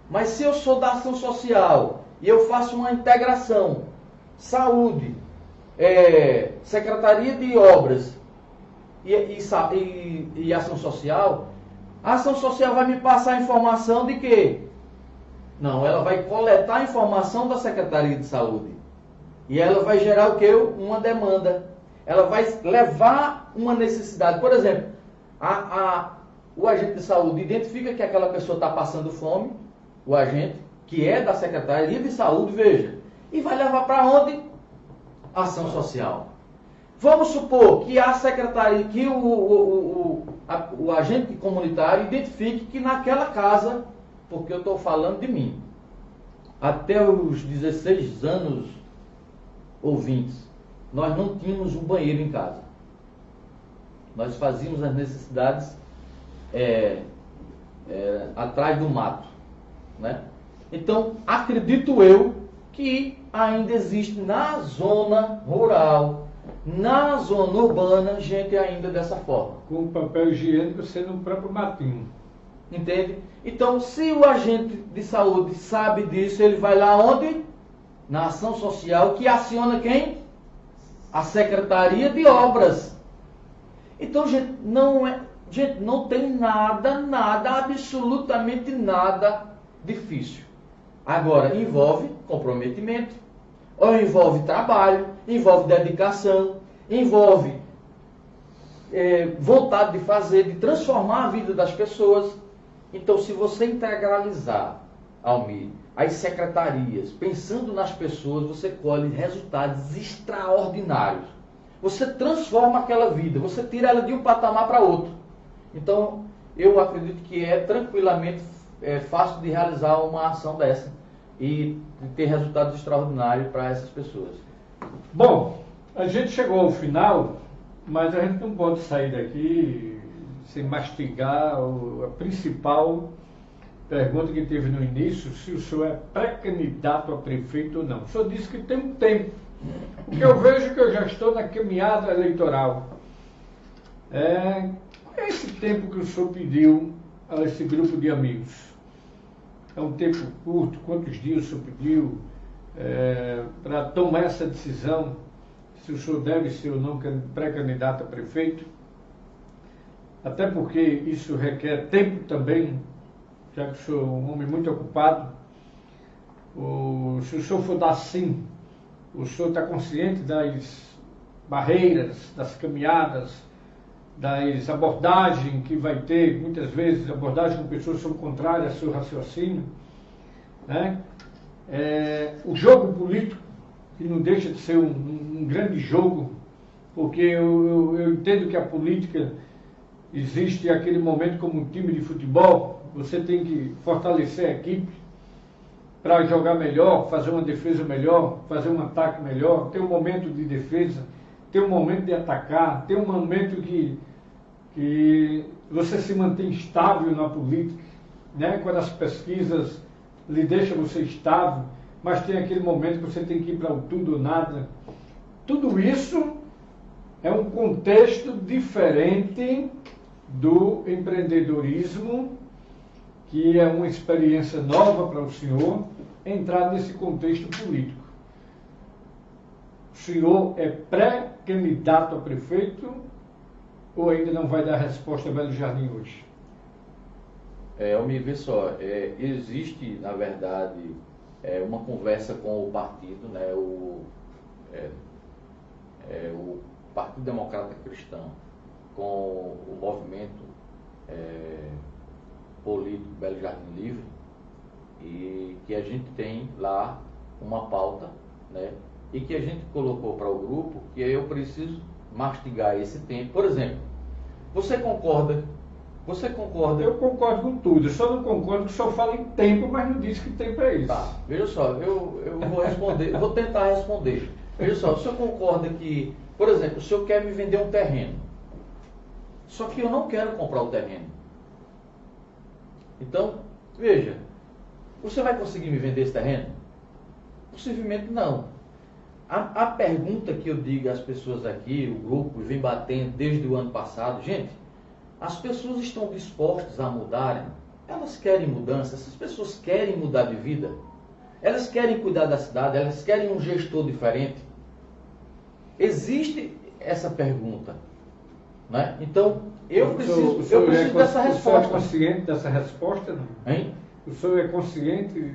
mas se eu sou da ação social e eu faço uma integração, saúde, secretaria de obras e ação social, a ação social vai me passar a informação de quê? Não, ela vai coletar a informação da secretaria de saúde. E ela vai gerar o quê? Uma demanda. Ela vai levar uma necessidade. Por exemplo, O agente de saúde identifica que aquela pessoa está passando fome, o agente, que é da Secretaria de Saúde, veja, e vai levar para onde? Ação social. Vamos supor que a secretaria, que o agente comunitário identifique que naquela casa, porque eu estou falando de mim, até os 16 anos ou 20, nós não tínhamos um banheiro em casa. Nós fazíamos as necessidades atrás do mato, né? Então, acredito eu que ainda existe na zona rural, na zona urbana, gente ainda dessa forma. Com papel higiênico sendo o próprio matinho. Entende? Então, se o agente de saúde sabe disso, ele vai lá onde? Na ação social, que aciona quem? A Secretaria de Obras. Então, gente, não tem nada, absolutamente nada difícil. Agora, envolve comprometimento, ou envolve trabalho, envolve dedicação, envolve vontade de fazer, de transformar a vida das pessoas. Então, se você integralizar, Almir, as secretarias, pensando nas pessoas, você colhe resultados extraordinários. Você transforma aquela vida, você tira ela de um patamar para outro. Então, eu acredito que é tranquilamente fácil de realizar uma ação dessa e de ter resultados extraordinários para essas pessoas. Bom, a gente chegou ao final, mas a gente não pode sair daqui sem mastigar a principal pergunta que teve no início, se o senhor é pré-candidato a prefeito ou não. O senhor disse que tem um tempo. O que eu vejo é que eu já estou na caminhada eleitoral. Qual é esse tempo que o senhor pediu a esse grupo de amigos? É um tempo curto? Quantos dias o senhor pediu para tomar essa decisão, se o senhor deve ser ou não pré-candidato a prefeito? Até porque isso requer tempo também, já que o senhor é um homem muito ocupado. Se o senhor for dar sim, o senhor está consciente das barreiras, das caminhadas, das abordagens que vai ter, muitas vezes, abordagens com pessoas que são contrárias ao seu raciocínio, né? O jogo político, que não deixa de ser um grande jogo, porque eu entendo que a política existe aquele momento como um time de futebol, você tem que fortalecer a equipe para jogar melhor, fazer uma defesa melhor, fazer um ataque melhor, ter um momento de defesa, ter um momento de atacar, ter um momento que você se mantém estável na política, né? Quando as pesquisas lhe deixam você estável, mas tem aquele momento que você tem que ir para o tudo ou nada. Tudo isso é um contexto diferente do empreendedorismo, que é uma experiência nova para o senhor, entrar nesse contexto político. O senhor é pré-candidato a prefeito ou ainda não vai dar resposta a Belo Jardim hoje? Almir, vê só, existe, na verdade, uma conversa com o partido, né, o Partido Democrata Cristão, com o movimento político Belo Jardim Livre, e que a gente tem lá uma pauta, né, e que a gente colocou para o grupo que eu preciso mastigar esse tempo. Por exemplo, você concorda? Eu concordo com tudo, eu só não concordo que o senhor fala em tempo, mas não diz que tempo é isso. Tá, veja só, eu vou responder, vou tentar responder. Veja só, o senhor concorda que, por exemplo, o senhor quer me vender um terreno, só que eu não quero comprar o terreno. Então, veja, você vai conseguir me vender esse terreno? Possivelmente não. A pergunta que eu digo às pessoas aqui, o grupo vem batendo desde o ano passado, gente, as pessoas estão dispostas a mudarem, elas querem mudança, essas pessoas querem mudar de vida, elas querem cuidar da cidade, elas querem um gestor diferente. Existe essa pergunta, né? Então, eu preciso dessa resposta. O senhor é consciente dessa resposta, não? Hein? O senhor é consciente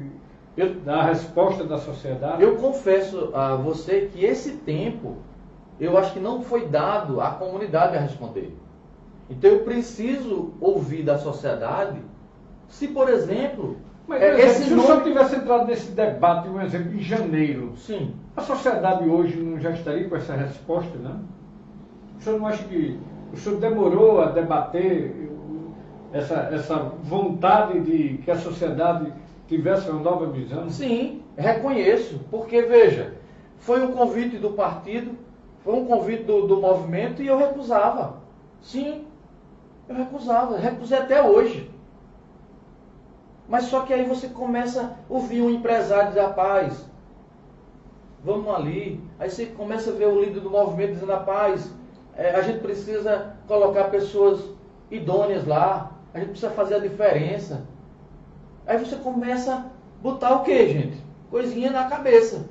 da resposta da sociedade? Eu confesso a você que esse tempo, eu acho que não foi dado à comunidade a responder. Então eu preciso ouvir da sociedade se, por exemplo, Mas, por exemplo, se o senhor tivesse entrado nesse debate, um exemplo, em janeiro, sim, a sociedade hoje não já estaria com essa resposta, não? O senhor não acha que o senhor demorou a debater essa vontade de que a sociedade tivesse uma nova visão? sim, reconheço, porque veja, foi um convite do partido, foi um convite do movimento e eu recusava. Sim, eu recusei até hoje. Mas só que aí você começa a ouvir um empresário dizer, rapaz, vamos ali. Aí você começa a ver o líder do movimento dizendo, rapaz, a gente precisa colocar pessoas idôneas lá, a gente precisa fazer a diferença. Aí você começa a botar o quê, gente? Coisinha na cabeça.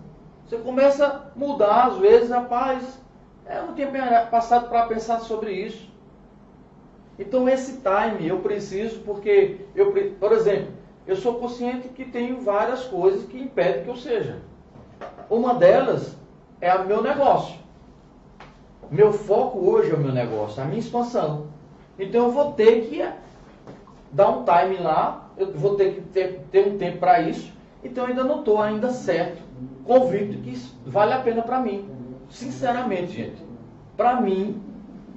Você começa a mudar, às vezes, rapaz, eu não tinha passado para pensar sobre isso. Então esse time eu preciso, porque, por exemplo, eu sou consciente que tenho várias coisas que impedem que eu seja. Uma delas é o meu negócio. Meu foco hoje é o meu negócio, a minha expansão. Então eu vou ter que dar um time lá, eu vou ter que ter um tempo para isso. Então eu ainda não estou ainda certo, convicto que isso vale a pena para mim. Sinceramente, gente, para mim,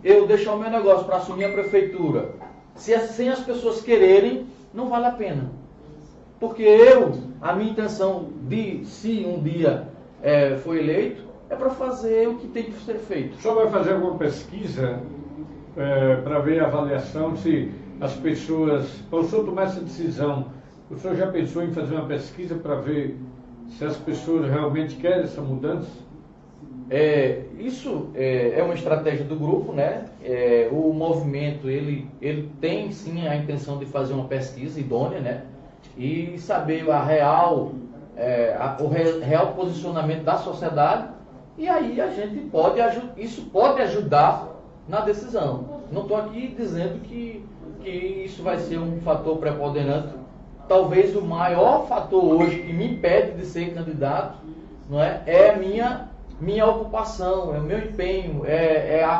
eu deixar o meu negócio para assumir a prefeitura, sem as pessoas quererem, não vale a pena. Porque a minha intenção de, se um dia for eleito, é para fazer o que tem que ser feito. O senhor vai fazer alguma pesquisa para ver a avaliação se as pessoas... Para o senhor tomar essa decisão, o senhor já pensou em fazer uma pesquisa para ver se as pessoas realmente querem essa mudança? Isso é uma estratégia do grupo, né? O movimento, ele tem sim a intenção de fazer uma pesquisa idônea, né? E saber o real posicionamento da sociedade, e aí a gente isso pode ajudar na decisão. Não estou aqui dizendo que isso vai ser um fator preponderante. Talvez o maior fator hoje que me impede de ser candidato, não é a minha ocupação, é o meu empenho,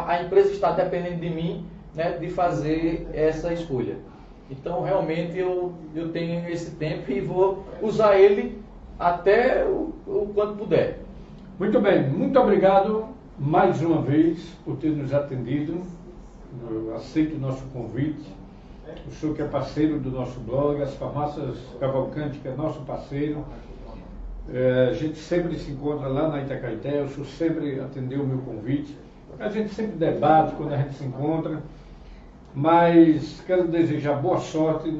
a empresa está dependendo de mim, né, de fazer essa escolha. Então, realmente, eu tenho esse tempo e vou usar ele até o quanto puder. Muito bem, muito obrigado mais uma vez por ter nos atendido. Eu aceito o nosso convite. O senhor que é parceiro do nosso blog, as farmácias Cavalcante, que é nosso parceiro. A gente sempre se encontra lá na Itacaeté, o senhor sempre atendeu o meu convite. A gente sempre debate quando a gente se encontra. Mas quero desejar boa sorte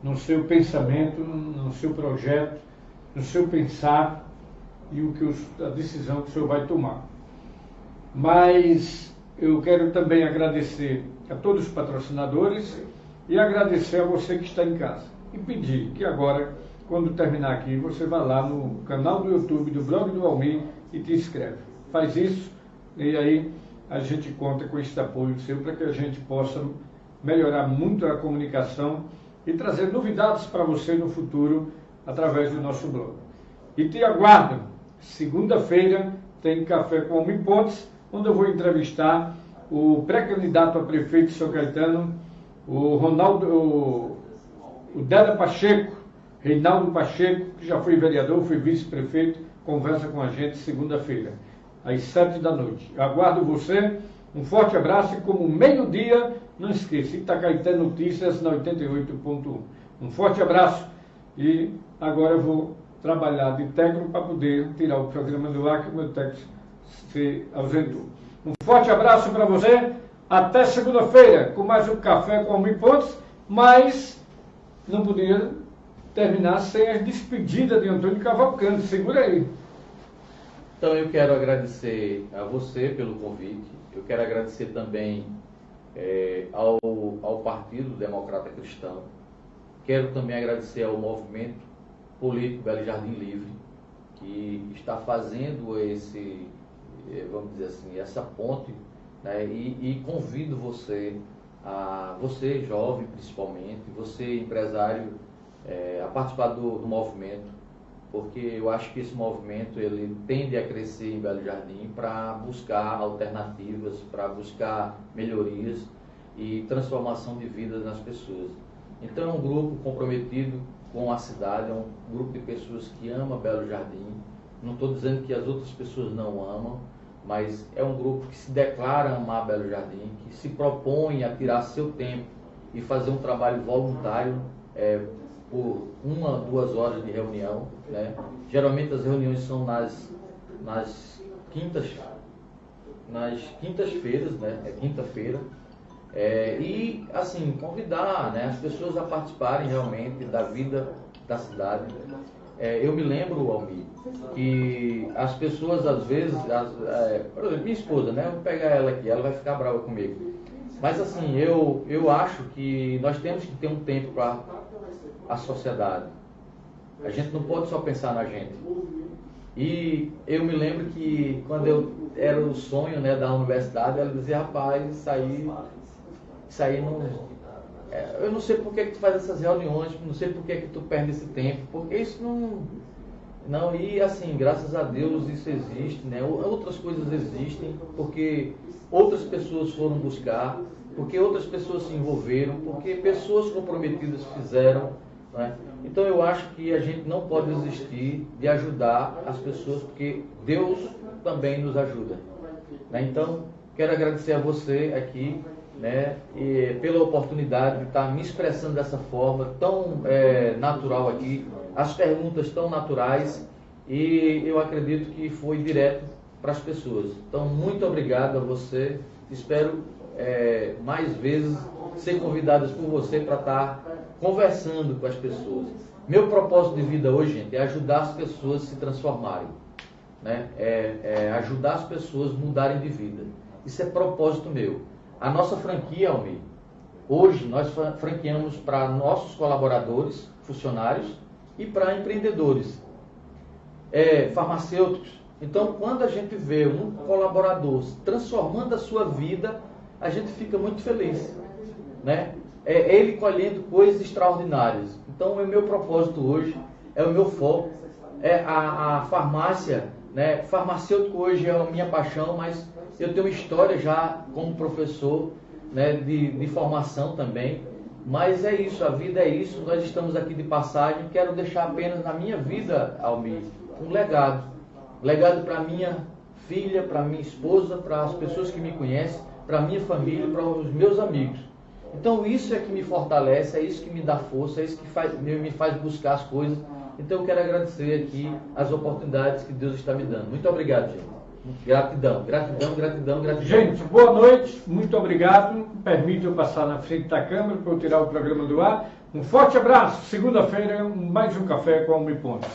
no seu pensamento, no seu projeto, no seu pensar e a decisão que o senhor vai tomar. Mas eu quero também agradecer a todos os patrocinadores e agradecer a você que está em casa. E pedir que agora, quando terminar aqui, você vá lá no canal do YouTube do Blog do Almir e te inscreve. Faz isso e aí a gente conta com esse apoio seu para que a gente possa melhorar muito a comunicação e trazer novidades para você no futuro através do nosso blog. E te aguardo, segunda-feira tem Café com Almir Pontes, onde eu vou entrevistar o pré-candidato a prefeito de São Caetano, o Deda Pacheco, Reinaldo Pacheco, que já foi vereador, foi vice-prefeito, conversa com a gente segunda-feira, às 7 da noite. Eu aguardo você, um forte abraço e como meio-dia, não esqueça, Itacaeté Notícias na 88.1. Um forte abraço e agora eu vou trabalhar de técnico para poder tirar o programa do ar, que o meu técnico se ausentou. Um forte abraço para você, até segunda-feira com mais um Café com Almir Pontes, mas não podia terminar sem a despedida de Antônio Cavalcante. Segura aí. Então eu quero agradecer a você pelo convite, eu quero agradecer também ao Partido Democrata Cristão, quero também agradecer ao Movimento Político Belo Jardim Livre, que está fazendo vamos dizer assim, essa ponte, né, e convido você, você jovem principalmente, você empresário, a participar do movimento, porque eu acho que esse movimento ele tende a crescer em Belo Jardim para buscar alternativas, para buscar melhorias e transformação de vidas nas pessoas. Então é um grupo comprometido com a cidade, é um grupo de pessoas que ama Belo Jardim. Não estou dizendo que as outras pessoas não amam, mas é um grupo que se declara amar Belo Jardim, que se propõe a tirar seu tempo e fazer um trabalho voluntário por 1 a 2 horas de reunião, né? Geralmente as reuniões são nas quintas-feiras, né? É quinta-feira. E assim, convidar, né, as pessoas a participarem realmente da vida da cidade. Eu me lembro, Almir, que as pessoas às vezes, por exemplo, minha esposa, né, eu vou pegar ela aqui, ela vai ficar brava comigo. Mas assim, eu acho que nós temos que ter um tempo para a sociedade. A gente não pode só pensar na gente. E eu me lembro que quando eu era o sonho, né, da universidade, ela dizia, rapaz, isso aí não... eu não sei por que tu faz essas reuniões, não sei por que tu perde esse tempo, porque isso não... E assim, graças a Deus isso existe, né? Outras coisas existem, porque outras pessoas foram buscar, porque outras pessoas se envolveram, porque pessoas comprometidas fizeram, né? Então eu acho que a gente não pode desistir de ajudar as pessoas, porque Deus também nos ajuda, né? Então, quero agradecer a você aqui, né, e pela oportunidade de estar me expressando dessa forma tão natural aqui, as perguntas tão naturais, e eu acredito que foi direto para as pessoas. Então, muito obrigado a você, espero mais vezes ser convidados por você para estar conversando com as pessoas. Meu propósito de vida hoje, gente, é ajudar as pessoas a se transformarem, né? Ajudar as pessoas a mudarem de vida. Isso é propósito meu. A nossa franquia, Almir, hoje nós franqueamos para nossos colaboradores, funcionários e para empreendedores, farmacêuticos. Então, quando a gente vê um colaborador transformando a sua vida, a gente fica muito feliz, né? Ele colhendo coisas extraordinárias. Então, o meu propósito hoje, o meu foco, a farmácia, né? Farmacêutico hoje é a minha paixão, mas eu tenho história já como professor, né, de formação também. Mas é isso, a vida é isso, nós estamos aqui de passagem. Quero deixar apenas na minha vida, Almir, um legado. Legado para minha filha, para minha esposa, para as pessoas que me conhecem, para minha família, para os meus amigos. Então isso é que me fortalece, é isso que me dá força, é isso que me faz buscar as coisas. Então eu quero agradecer aqui as oportunidades que Deus está me dando. Muito obrigado, gente. Gratidão, gratidão, gratidão, gratidão. Gente, boa noite, muito obrigado. Permite eu passar na frente da câmera para eu tirar o programa do ar. Um forte abraço. Segunda-feira, mais um café com Almir Pontes.